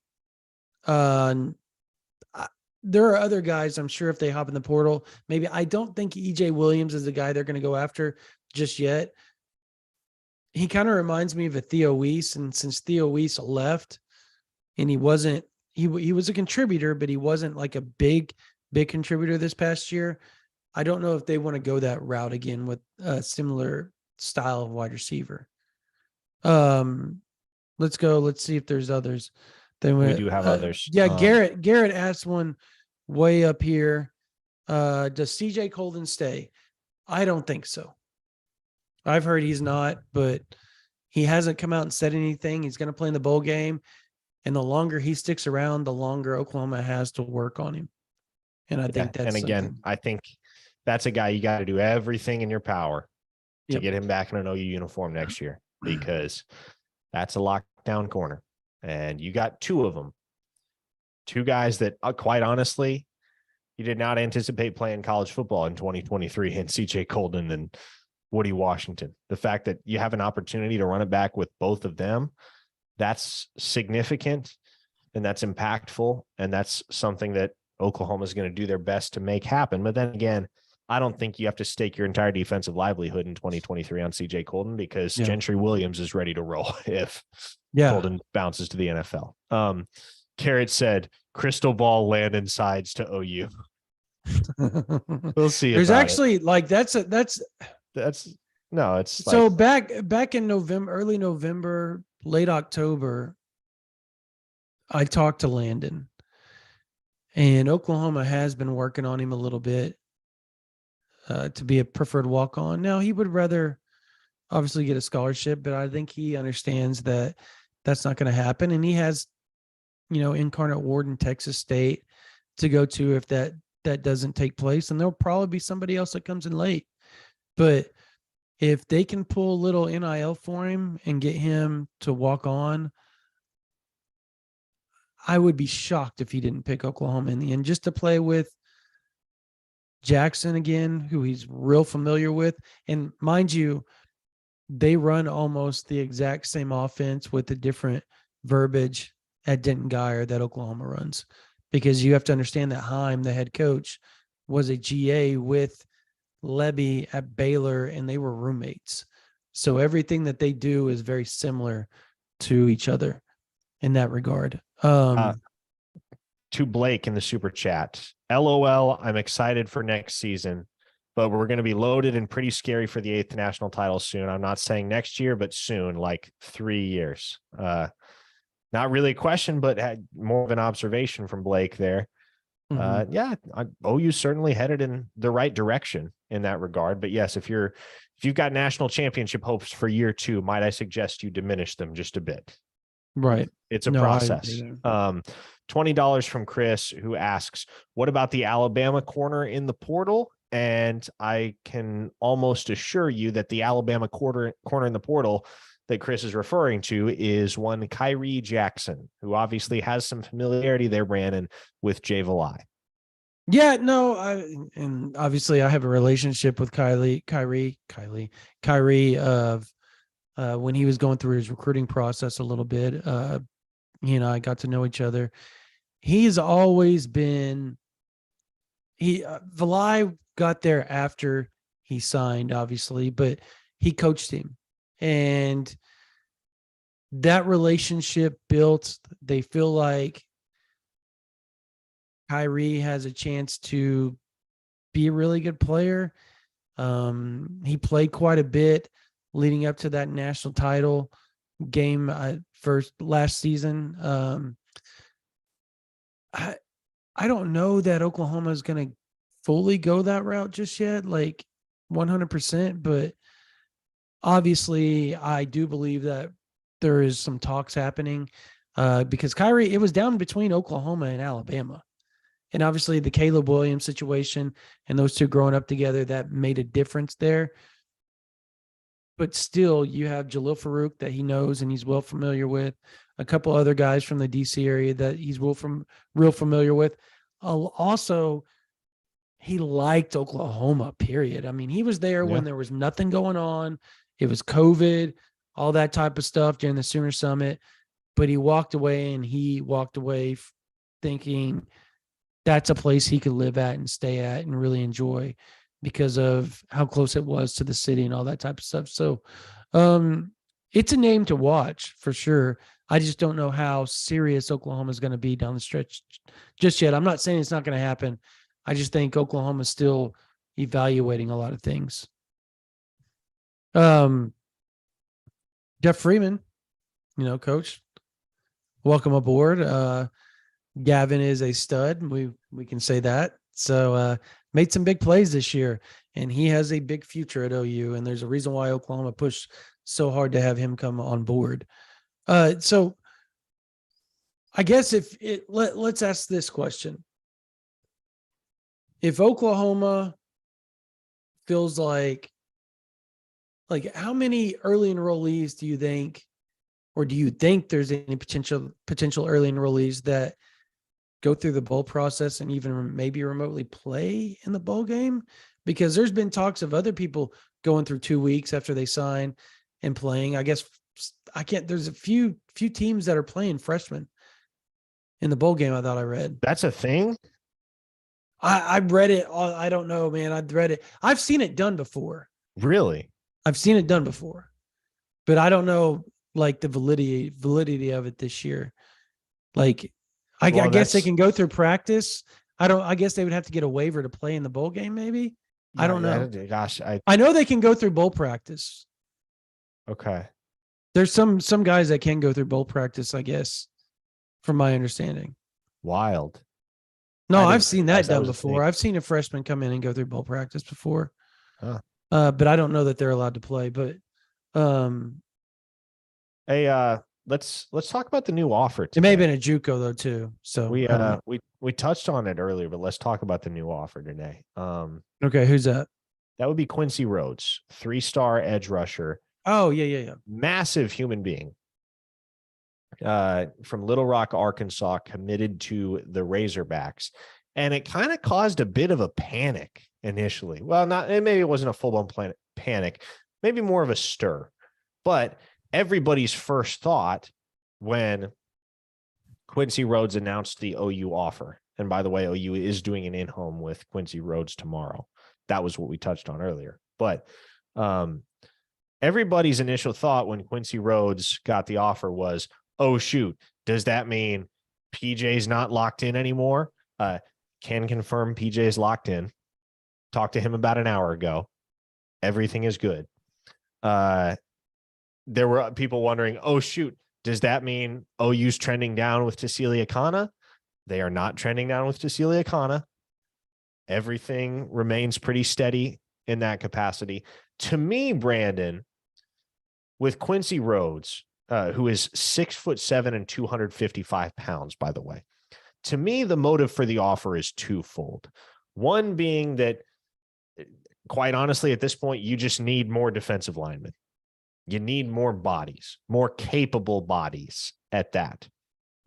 There are other guys, I'm sure, if they hop in the portal, maybe. I don't think EJ Williams is the guy they're going to go after just yet. He kind of reminds me of a Theo Weiss, and since Theo Weiss left and he was a contributor, but he wasn't like a big contributor this past year. I don't know if they want to go that route again with a similar style of wide receiver. Let's go. Let's see if there's others. We do have others. Yeah, Garrett asked one way up here. Does CJ Colden stay? I don't think so. I've heard he's not, but he hasn't come out and said anything. He's going to play in the bowl game. And the longer he sticks around, the longer Oklahoma has to work on him. And I think that's, and again, something. I think that's a guy you got to do everything in your power to get him back in an OU uniform next year, because that's a lockdown corner. And you got two of them, two guys that quite honestly, you did not anticipate playing college football in 2023, and CJ Colden and Woody Washington. The fact that you have an opportunity to run it back with both of them, that's significant and that's impactful. And that's something that Oklahoma is going to do their best to make happen. But then again, I don't think you have to stake your entire defensive livelihood in 2023 on CJ Colden, because Gentry Williams is ready to roll if Colden bounces to the NFL. Carrot said, crystal ball Landon sides to OU. We'll see. There's actually it's so back in November, early November, late October, I talked to Landon, and Oklahoma has been working on him a little bit to be a preferred walk-on. Now, he would rather obviously get a scholarship, but I think he understands that that's not going to happen. And he has, Incarnate Ward in Texas State to go to if that doesn't take place. And there'll probably be somebody else that comes in late. But if they can pull a little NIL for him and get him to walk on, I would be shocked if he didn't pick Oklahoma in the end, just to play with Jackson again, who he's real familiar with. And mind you, they run almost the exact same offense with the different verbiage at Denton Guyer that Oklahoma runs, because you have to understand that Heim, the head coach, was a GA with Lebby at Baylor, and they were roommates. So everything that they do is very similar to each other in that regard. to Blake in the super chat. LOL, I'm excited for next season, but we're going to be loaded and pretty scary for the 8th national title soon. I'm not saying next year, but soon, like 3 years. Not really a question, but had more of an observation from Blake there. Yeah, OU certainly headed in the right direction in that regard. But yes, if you've got national championship hopes for year 2, might I suggest you diminish them just a bit? Right. It's a No, I process. agree there. $20 from Chris, who asks, what about the Alabama corner in the portal? And I can almost assure you that the Alabama corner in the portal that Chris is referring to is one Kyrie Jackson, who obviously has some familiarity there, Brandon, with Jay Valai. Yeah, no, and obviously I have a relationship with Kyrie of when he was going through his recruiting process a little bit. He and I got to know each other. He's always been Valai got there after he signed, obviously, but he coached him. And that relationship built, they feel like Kyrie has a chance to be a really good player. He played quite a bit leading up to that national title game last season. I don't know that Oklahoma is going to fully go that route just yet, like 100%, but obviously I do believe that there is some talks happening because Kyrie, it was down between Oklahoma and Alabama. And obviously the Caleb Williams situation and those two growing up together, that made a difference there. But still, you have Jalil Farouk that he knows and he's well familiar with. A couple other guys from the DC area that he's real familiar with. Also, he liked Oklahoma, period. I mean, he was there when there was nothing going on. It was COVID, all that type of stuff during the Sooner Summit. But he walked away thinking that's a place he could live at and stay at and really enjoy because of how close it was to the city and all that type of stuff. So it's a name to watch for sure. I just don't know how serious Oklahoma is going to be down the stretch just yet. I'm not saying it's not going to happen. I just think Oklahoma is still evaluating a lot of things. Jeff Freeman, coach, welcome aboard. Gavin is a stud. We can say that. So made some big plays this year, and he has a big future at OU. And there's a reason why Oklahoma pushed so hard to have him come on board. So I guess let's ask this question. If Oklahoma feels like how many early enrollees do you think, or do you think there's any potential early enrollees that go through the bowl process and even maybe remotely play in the bowl game? Because there's been talks of other people going through 2 weeks after they sign and playing. I guess there's a few teams that are playing freshmen in the bowl game. I thought I read. That's a thing. I read it. I don't know, man. I've read it. I've seen it done before. Really? I've seen it done before, but I don't know like the validity of it this year. Like, I guess they can go through practice. I guess they would have to get a waiver to play in the bowl game. Maybe. Yeah, I don't know. Gosh, I know they can go through bowl practice. Okay. There's some guys that can go through bowl practice, I guess, from my understanding. Wild. No, I've seen that done before. I've seen a freshman come in and go through bowl practice before. Huh. But I don't know that they're allowed to play. But let's talk about the new offer today. It may have been a JUCO though too. So we touched on it earlier, but let's talk about the new offer today. Okay, who's that? That would be Quincy Rhodes, 3-star edge rusher. Oh, yeah. Massive human being. From Little Rock, Arkansas, committed to the Razorbacks. And it kind of caused a bit of a panic initially. Well, maybe it wasn't a full-blown panic, maybe more of a stir. But everybody's first thought when Quincy Rhodes announced the OU offer, and by the way, OU is doing an in-home with Quincy Rhodes tomorrow. That was what we touched on earlier. But everybody's initial thought when Quincy Rhodes got the offer was, oh, shoot, does that mean PJ's not locked in anymore. Can confirm PJ is locked in. Talked to him about an hour ago. Everything is good. There were people wondering, oh, shoot, does that mean OU's trending down with Tassili Akana? They are not trending down with Tassili Akana. Everything remains pretty steady in that capacity. To me, Brandon, with Quincy Rhodes, who is 6'7" and 255 pounds, by the way, to me, the motive for the offer is twofold. One being that, quite honestly, at this point, you just need more defensive linemen. You need more bodies, more capable bodies at that.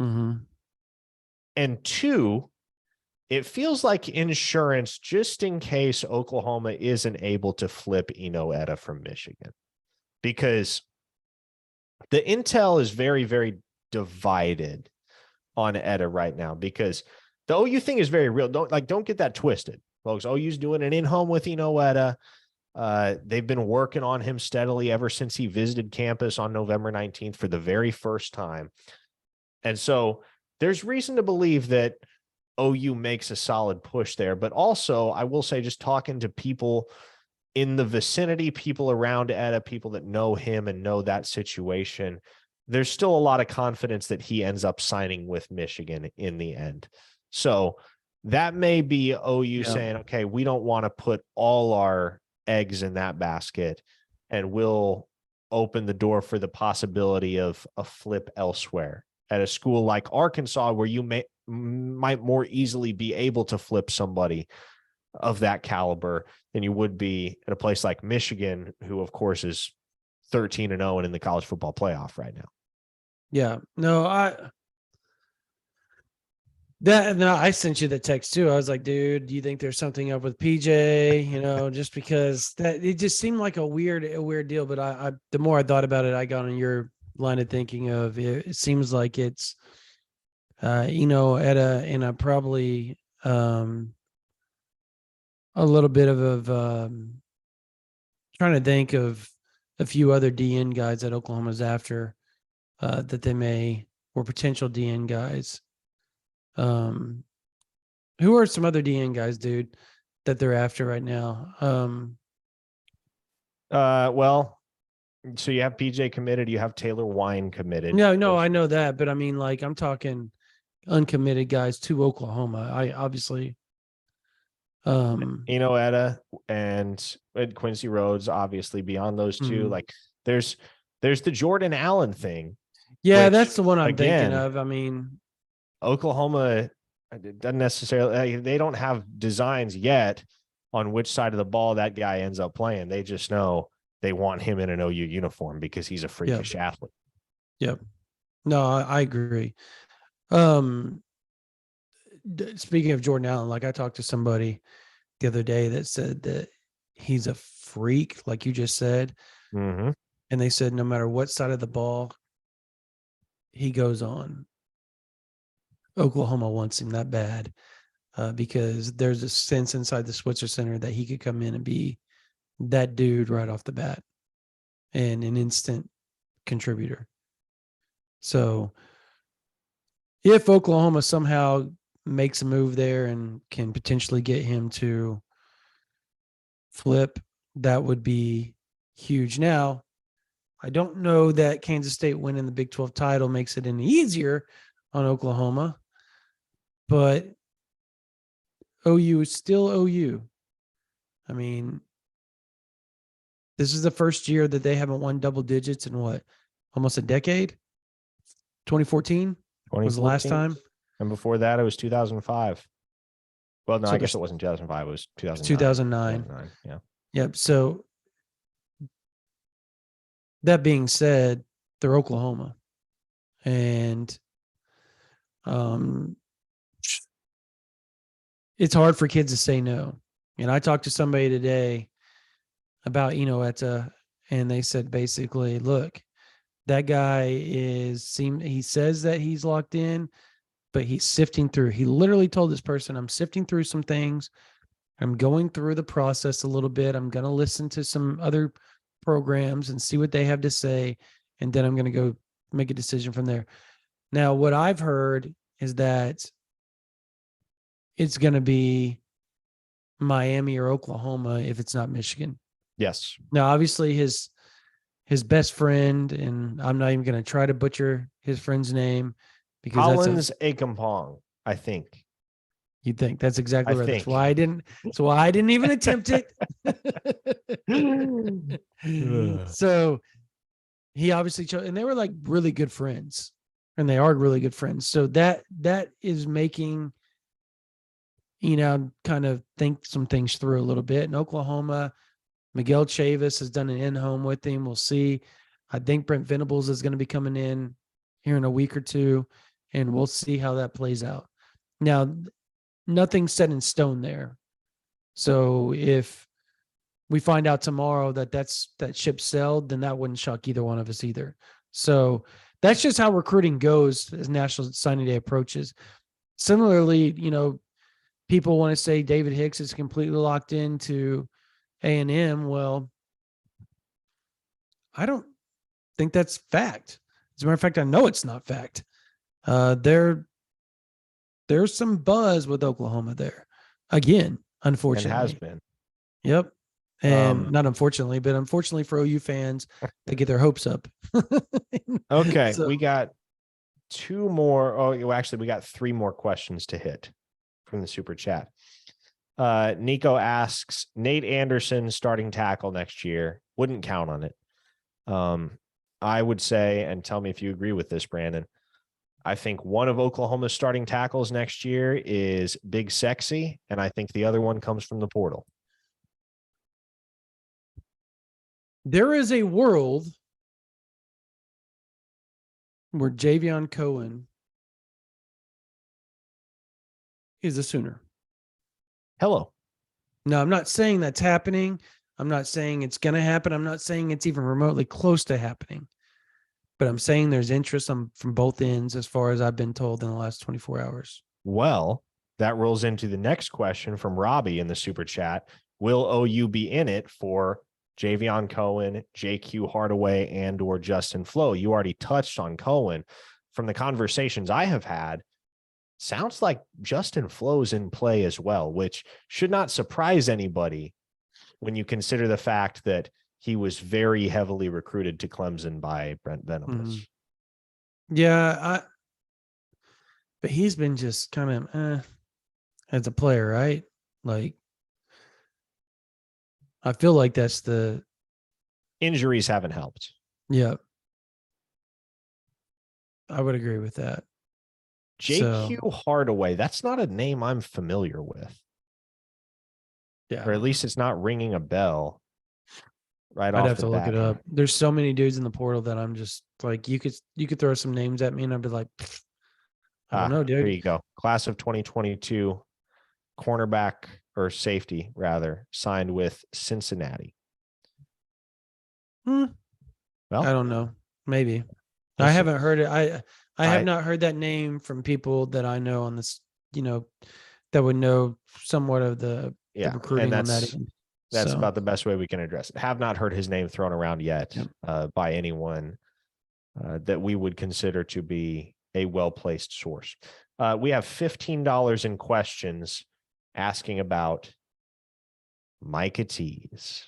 Mm-hmm. And two, it feels like insurance just in case Oklahoma isn't able to flip Eno Etta from Michigan. Because the intel is very, very divided on Etta right now, because the OU thing is very real. Don't get that twisted, folks. OU's doing an in-home with Eno Etta. They've been working on him steadily ever since he visited campus on November 19th for the very first time. And so there's reason to believe that OU makes a solid push there. But also, I will say, just talking to people in the vicinity, people around Etta, people that know him and know that situation, there's still a lot of confidence that he ends up signing with Michigan in the end. So that may be OU saying, okay, we don't want to put all our eggs in that basket, and we'll open the door for the possibility of a flip elsewhere at a school like Arkansas, where you might more easily be able to flip somebody of that caliber than you would be at a place like Michigan, who of course is 13-0 and in the college football playoff right now. Yeah, no, I sent you the text too. I was like, dude, do you think there's something up with PJ? You know, just because that it just seemed like a weird deal. But I the more I thought about it, I got on your line of thinking of it. It seems like it's, Etta and a probably a little bit of trying to think of a few other DN guys that Oklahoma's after, that they may, or potential DN guys. Who are some other DN guys, dude, that they're after right now? Well, so you have PJ committed, you have Taylor Wine committed. No, I know that, but I mean, like, I'm talking uncommitted guys to Oklahoma. I obviously, Eno Etta and Quincy Rhodes, obviously beyond those two, like there's the Jordan Allen thing. Yeah, which, that's the one I'm again, thinking of. I mean, Oklahoma doesn't necessarily, they don't have designs yet on which side of the ball that guy ends up playing. They just know they want him in an OU uniform because he's a freakish athlete. Yep. No, I agree. Speaking of Jordan Allen, like I talked to somebody the other day that said that he's a freak, like you just said. Mm-hmm. And they said no matter what side of the ball he goes on, Oklahoma wants him that bad, because there's a sense inside the Switzer Center that he could come in and be that dude right off the bat and an instant contributor. So if Oklahoma somehow makes a move there and can potentially get him to flip, that would be huge. Now, I don't know that Kansas State winning the Big 12 title makes it any easier on Oklahoma, but OU is still OU. I mean, this is the first year that they haven't won double digits in what, almost a decade? 2014 was the last time. And before that, it was 2005. Well, no, So I guess it wasn't 2005. It was 2009. 2009. Yeah. Yep. So that being said, they're Oklahoma. And it's hard for kids to say no. And I talked to somebody today about Eno Etta, and they said basically, look, that guy he says that he's locked in, but he's sifting through. He literally told this person, I'm sifting through some things. I'm going through the process a little bit. I'm going to listen to some other programs and see what they have to say. And then I'm going to go make a decision from there. Now, what I've heard, is that it's going to be Miami or Oklahoma if it's not Michigan. Yes. Now, obviously, his best friend, and I'm not even going to try to butcher his friend's name because Collins Akampong, I think. You think that's exactly I right. think. That's why I didn't even attempt it. So he obviously chose, and they were like really good friends, and they are really good friends. So that is making, kind of think some things through a little bit. In Oklahoma, Miguel Chavis has done an in-home with him. We'll see. I think Brent Venables is going to be coming in here in a week or two, and we'll see how that plays out. Now, nothing's set in stone there. So if we find out tomorrow that ship sailed, then that wouldn't shock either one of us either. So that's just how recruiting goes as National Signing Day approaches. Similarly, people want to say David Hicks is completely locked into A&M. Well, I don't think that's fact. As a matter of fact, I know it's not fact. There's some buzz with Oklahoma there. Again, unfortunately. It has been. Yep. And not unfortunately, but unfortunately for OU fans, they get their hopes up. Okay. So, we got two more. Oh, actually, we got three more questions to hit from the super chat. Nico asks, Nate Anderson starting tackle next year. Wouldn't count on it. I would say, and tell me if you agree with this, Brandon, I think one of Oklahoma's starting tackles next year is Big Sexy, and I think the other one comes from the portal. there is a world where Javion Cohen is a Sooner. Hello. No, I'm not saying that's happening. I'm not saying it's going to happen. I'm not saying it's even remotely close to happening. But I'm saying there's interest from both ends as far as I've been told in the last 24 hours. Well, that rolls into the next question from Robbie in the super chat. Will OU be in it for Javion Cohen, JQ Hardaway, and or Justin Flo? You already touched on Cohen. From the conversations I have had, sounds like Justin Flo's in play as well, which should not surprise anybody when you consider the fact that he was very heavily recruited to Clemson by Brent Venables. Yeah, but he's been just kind of as a player, right? Like, I feel like that's the injuries haven't helped. Yeah, I would agree with that. JQ Hardaway, that's not a name I'm familiar with. Yeah, or at least it's not ringing a bell. Right off I'd have the to look bat it here. up. There's so many dudes in the portal that I'm just like, you could throw some names at me and I'd be like, I don't know, dude. There you go. Class of 2022, cornerback or safety rather, signed with Cincinnati. Well, I don't know. Maybe. I haven't heard it. I have not heard that name from people that I know on this, that would know somewhat of the recruiting on that end. That's about the best way we can address it. Have not heard his name thrown around yet by anyone that we would consider to be a well-placed source. We have $15 in questions asking about Micah Tees.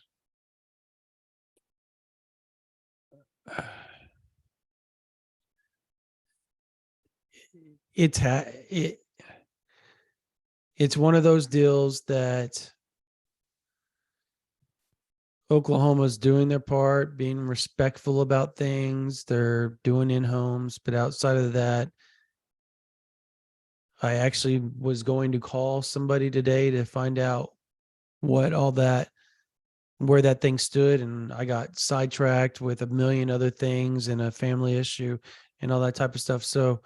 It's one of those deals that Oklahoma's doing their part, being respectful about things. They're doing in-homes, but outside of that, I actually was going to call somebody today to find out where that thing stood, and I got sidetracked with a million other things and a family issue and all that type of stuff. So,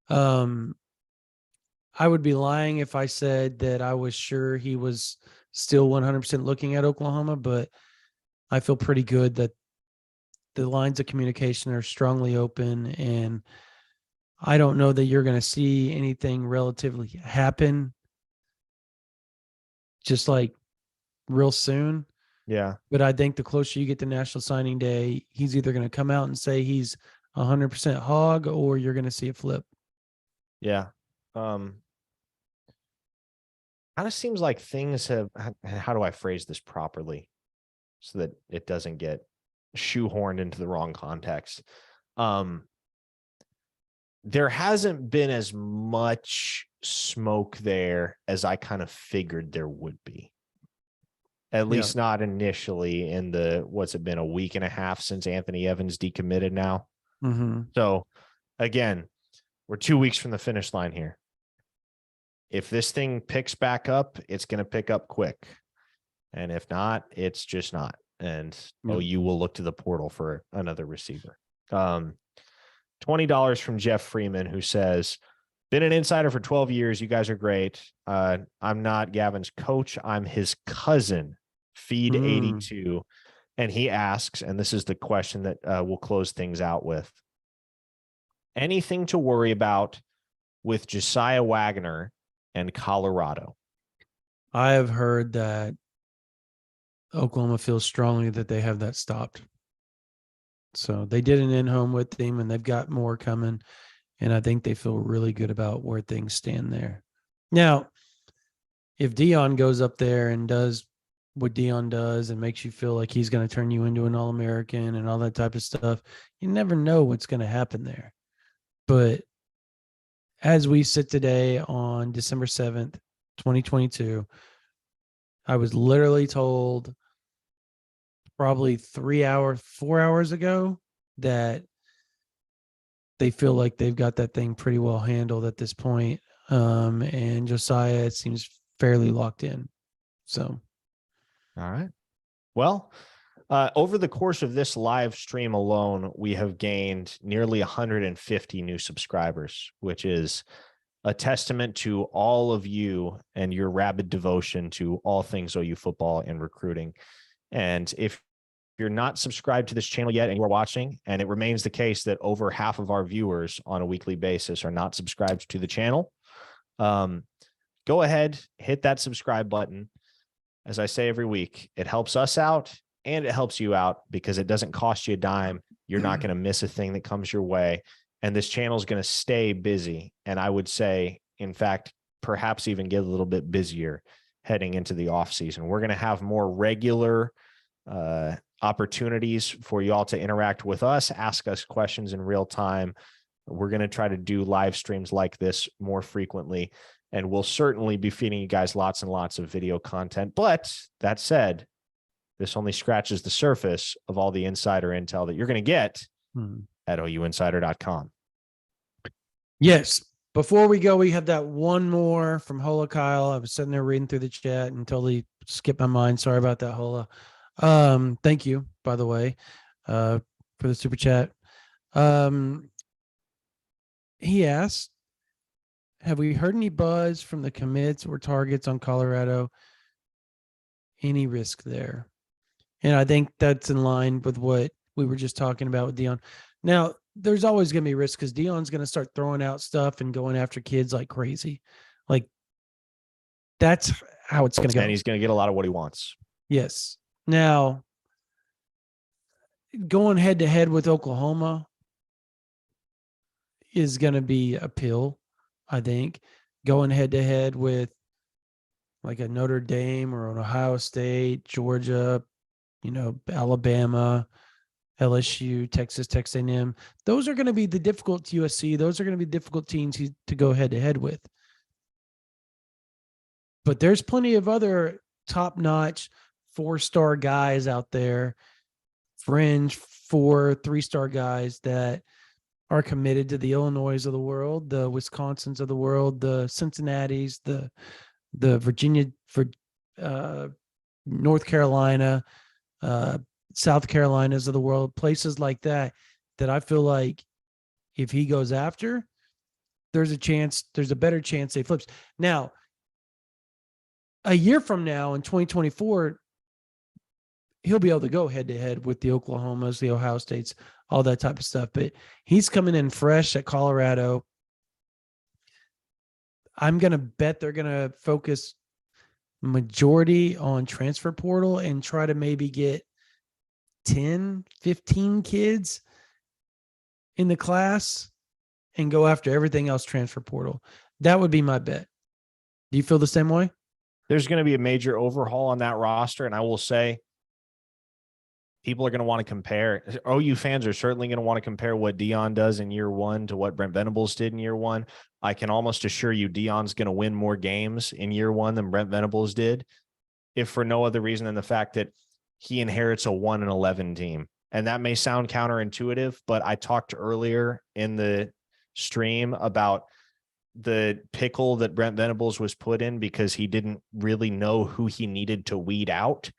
I would be lying if I said that I was sure he was still 100% looking at Oklahoma, but I feel pretty good that the lines of communication are strongly open, and I don't know that you're going to see anything relatively happen just like real soon. Yeah. But I think the closer you get to National Signing Day, he's either going to come out and say he's 100% hog, or you're going to see a flip. Yeah. kind of seems like things have, how do I phrase this properly so that it doesn't get shoehorned into the wrong context? There hasn't been as much smoke there as I kind of figured there would be. At least not initially in the, what's it been, a week and a half since Anthony Evans decommitted now. Mm-hmm. So again, we're 2 weeks from the finish line here. If this thing picks back up, it's going to pick up quick. And if not, it's just not. And you will look to the portal for another receiver. $20 from Jeff Freeman, who says, been an insider for 12 years. You guys are great. I'm not Gavin's coach. I'm his cousin, Feed 82. And he asks, and this is the question that we'll close things out with. Anything to worry about with Josiah Wagner and Colorado? I have heard that Oklahoma feels strongly that they have that stopped. So they did an in-home with him, and they've got more coming. And I think they feel really good about where things stand there. Now, if Dion goes up there and does what Dion does and makes you feel like he's going to turn you into an All-American and all that type of stuff, you never know what's going to happen there. But as we sit today on December 7th, 2022, I was literally told probably 4 hours ago that they feel like they've got that thing pretty well handled at this point. And Josiah, it seems fairly locked in. So. All right. Well, over the course of this live stream alone, we have gained nearly 150 new subscribers, which is a testament to all of you and your rabid devotion to all things OU football and recruiting. And if you're not subscribed to this channel yet and you're watching, and it remains the case that over half of our viewers on a weekly basis are not subscribed to the channel, go ahead, hit that subscribe button. As I say every week, it helps us out and it helps you out because it doesn't cost you a dime. You're not going to miss a thing that comes your way. And this channel is going to stay busy. And I would say, in fact, perhaps even get a little bit busier heading into the off season. We're going to have more regular opportunities for you all to interact with us, ask us questions in real time. We're going to try to do live streams like this more frequently, and we'll certainly be feeding you guys lots and lots of video content. But that said, this only scratches the surface of all the insider intel that you're going to get at ouinsider.com. Yes. Before we go, we have that one more from Hola Kyle. I was sitting there reading through the chat and totally skipped my mind. Sorry about that, Hola. Thank you, by the way, for the super chat. He asked, have we heard any buzz from the commits or targets on Colorado? Any risk there? And I think that's in line with what we were just talking about with Dion. Now, there's always going to be risk because Dion's going to start throwing out stuff and going after kids like crazy. Like, that's how it's going to go. And he's going to get a lot of what he wants. Yes. Now, going head to head with Oklahoma is going to be a pill, I think. Going head to head with like a Notre Dame or an Ohio State, Georgia, Alabama, LSU, Texas A&M. Those are going to be the difficult USC. Those are going to be difficult teams to go head to head with. But there's plenty of other top-notch 4-star guys out there, fringe 4-3-star guys that are committed to the Illinois of the world, the Wisconsins of the world, the Cincinnatis, the Virginia, North Carolina, South Carolinas of the world, places like that I feel like if he goes after, there's a better chance they flips. Now, a year from now in 2024, he'll be able to go head to head with the Oklahomas, the Ohio States, all that type of stuff. But he's coming in fresh at Colorado. I'm going to bet they're going to focus majority on transfer portal and try to maybe get 10, 15 kids in the class and go after everything else transfer portal. That would be my bet. Do you feel the same way? There's going to be a major overhaul on that roster. And I will say, people are going to want to compare. OU fans are certainly going to want to compare what Deion does in year one to what Brent Venables did in year one. I can almost assure you Deion's going to win more games in year one than Brent Venables did, if for no other reason than the fact that he inherits a 1-11 team. And that may sound counterintuitive, but I talked earlier in the stream about the pickle that Brent Venables was put in because he didn't really know who he needed to weed out.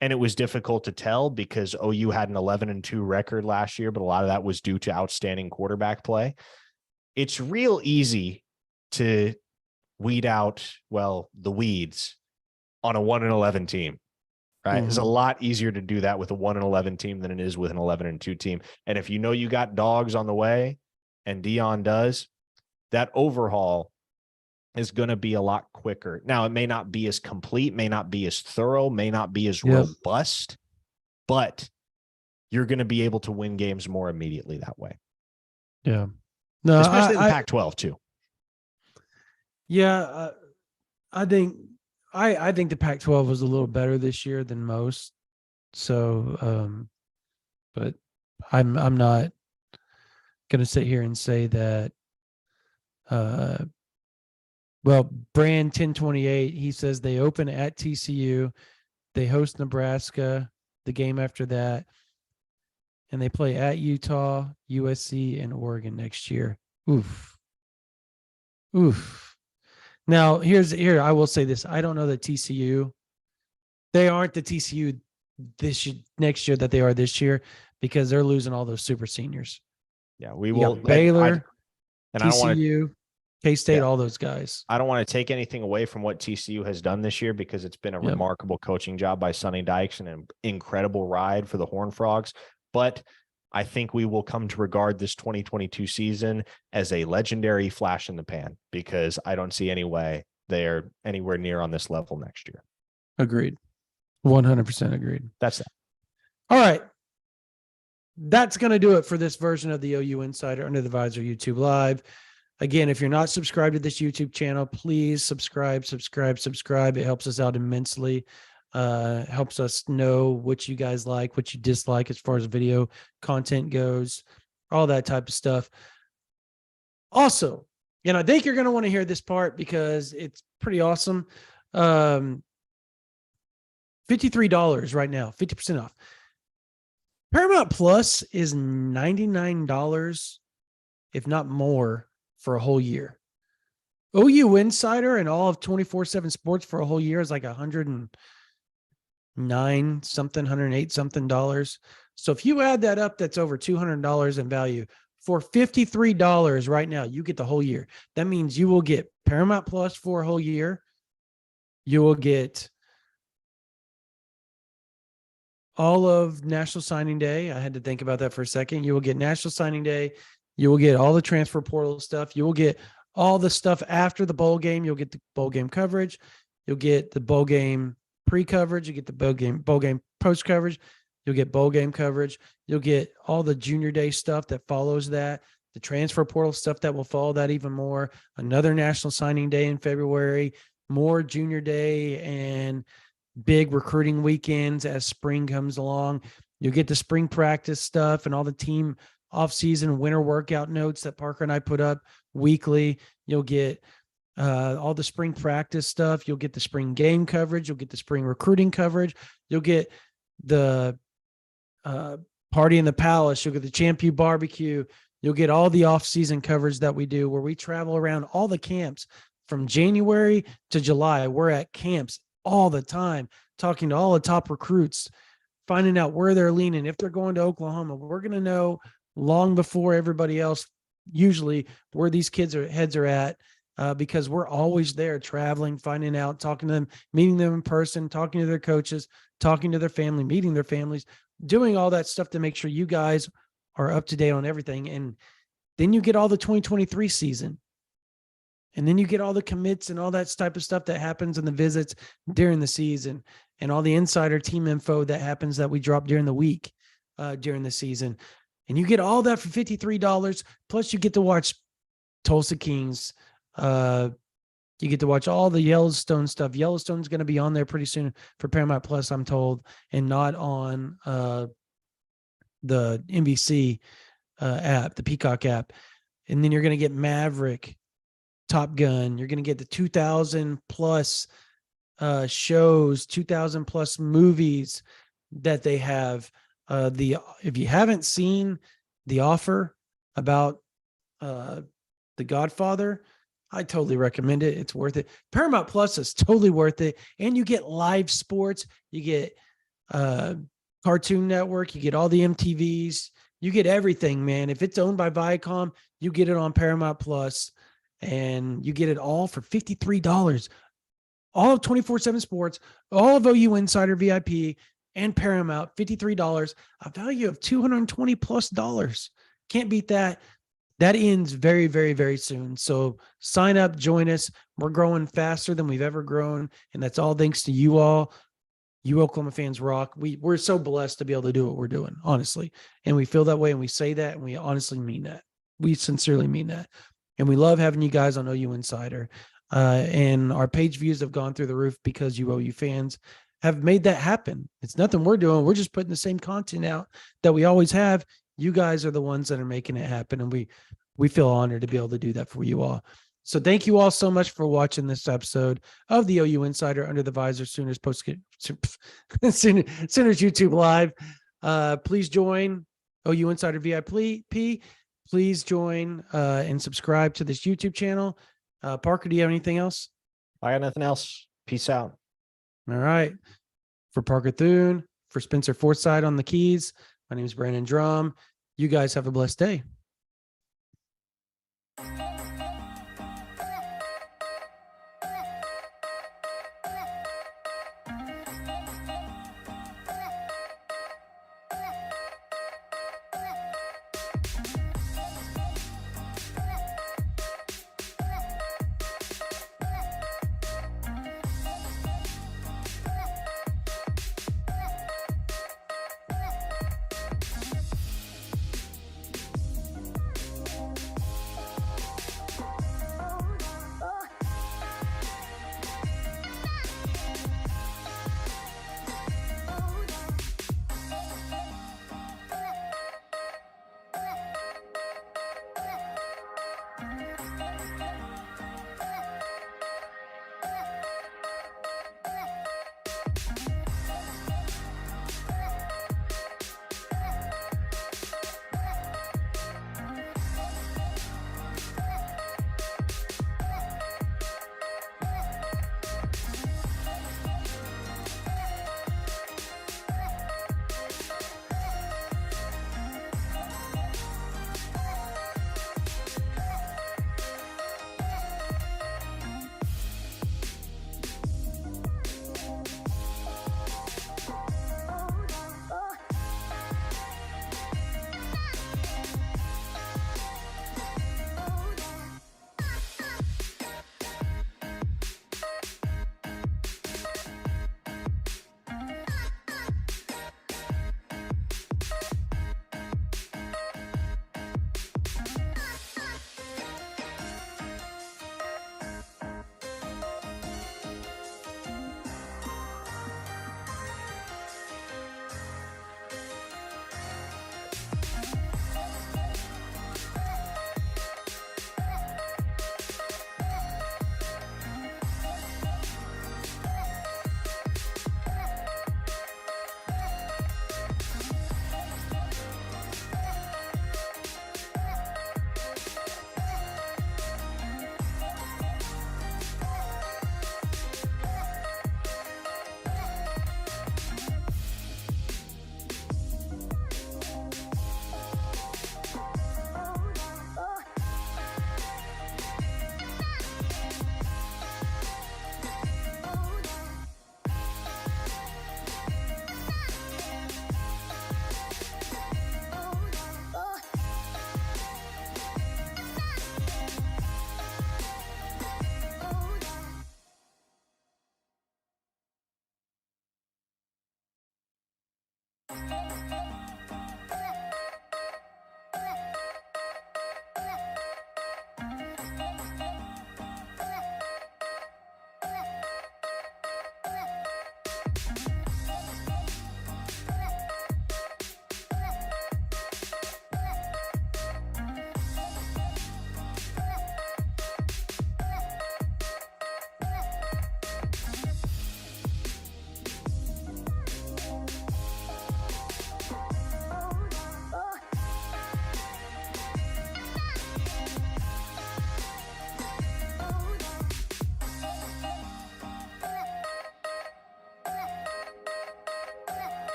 And it was difficult to tell because OU had an 11-2 record last year, but a lot of that was due to outstanding quarterback play. It's real easy to weed out, the weeds on a 1-11 team, right? It's a lot easier to do that with a 1-11 team than it is with an 11-2 team. And if you know you got dogs on the way, and Deion does, that overhaul is going to be a lot quicker. Now, it may not be as complete, may not be as thorough, may not be as robust, but you're going to be able to win games more immediately that way. Yeah. No, especially in the Pac-12 too. Yeah. I think the Pac-12 was a little better this year than most. So, but I'm not going to sit here and say that, Brand 1028, he says they open at TCU, they host Nebraska the game after that, and they play at Utah, USC, and Oregon next year. Oof. Now, I will say this. I don't know that TCU, they aren't the TCU next year that they are this year because they're losing all those super seniors. Yeah, we will. Baylor, and TCU, K-State, all those guys. I don't want to take anything away from what TCU has done this year because it's been a remarkable coaching job by Sonny Dykes and an incredible ride for the Horned Frogs. But I think we will come to regard this 2022 season as a legendary flash in the pan because I don't see any way they're anywhere near on this level next year. Agreed. 100% agreed. That's that. All right. That's going to do it for this version of the OU Insider Under the Visor YouTube Live. Again, if you're not subscribed to this YouTube channel, please subscribe. It helps us out immensely. Helps us know what you guys like, what you dislike as far as video content goes, all that type of stuff. Also, and I think you're going to want to hear this part because it's pretty awesome. $53 right now, 50% off. Paramount Plus is $99, if not more, for a whole year. OU Insider and all of 24/7 Sports for a whole year is like $109 something, $108 something. So if you add that up, that's over $200 in value. For $53 right now, you get the whole year. That means you will get Paramount Plus for a whole year. You will get all of National Signing Day. I had to think about that for a second. You will get National Signing Day. You will get all the transfer portal stuff. You will get all the stuff after the bowl game. You'll get the bowl game coverage. You'll get the bowl game pre-coverage. You get the bowl game post-coverage. You'll get bowl game coverage. You'll get all the junior day stuff that follows that, the transfer portal stuff that will follow that even more, another National Signing Day in February, more junior day and big recruiting weekends as spring comes along. You'll get the spring practice stuff and all the team off-season winter workout notes that Parker and I put up weekly. You'll get all the spring practice stuff. You'll get the spring game coverage. You'll get the spring recruiting coverage. You'll get the party in the palace. You'll get the Champion barbecue. You'll get all the off-season coverage that we do where we travel around all the camps from January to July. We're at camps all the time, talking to all the top recruits, finding out where they're leaning. If they're going to Oklahoma, we're going to know long before everybody else, usually, where these kids' heads are at, because we're always there traveling, finding out, talking to them, meeting them in person, talking to their coaches, talking to their family, meeting their families, doing all that stuff to make sure you guys are up to date on everything. And then you get all the 2023 season. And then you get all the commits and all that type of stuff that happens in the visits during the season and all the insider team info that happens that we drop during the week during the season. And you get all that for $53. Plus you get to watch Tulsa Kings, You get to watch all the Yellowstone stuff. Yellowstone's going to be on there pretty soon for Paramount Plus, I'm told, and not on the NBC app, the Peacock app. And then you're going to get Maverick, Top Gun. You're going to get the 2,000 plus shows, 2,000 plus movies that they have. If you haven't seen The Offer about The Godfather, I totally recommend it. It's worth it. Paramount Plus is totally worth it. And you get live sports. You get Cartoon Network. You get all the MTVs. You get everything, man. If it's owned by Viacom, you get it on Paramount Plus, and you get it all for $53. All of 24/7 Sports, all of OU Insider VIP and Paramount, $53, a value of $220 plus. Can't beat that. That ends very, very, very soon. So sign up, join us. We're growing faster than we've ever grown. And that's all thanks to you all. You Oklahoma fans rock. We're so blessed to be able to do what we're doing, honestly. And we feel that way, and we say that, and we honestly mean that. We sincerely mean that. And we love having you guys on OU Insider. And our page views have gone through the roof because you OU fans have made that happen. It's nothing we're doing. We're just putting the same content out that we always have. You guys are the ones that are making it happen. And we feel honored to be able to do that for you all. So thank you all so much for watching this episode of the OU Insider Under the Visor Sooners Sooners YouTube Live. Please join OU Insider VIP. Please join and subscribe to this YouTube channel. Parker, do you have anything else? I got nothing else. Peace out. All right. For Parker Thune, for Spencer Forsythe on the keys, my name is Brandon Drumm. You guys have a blessed day.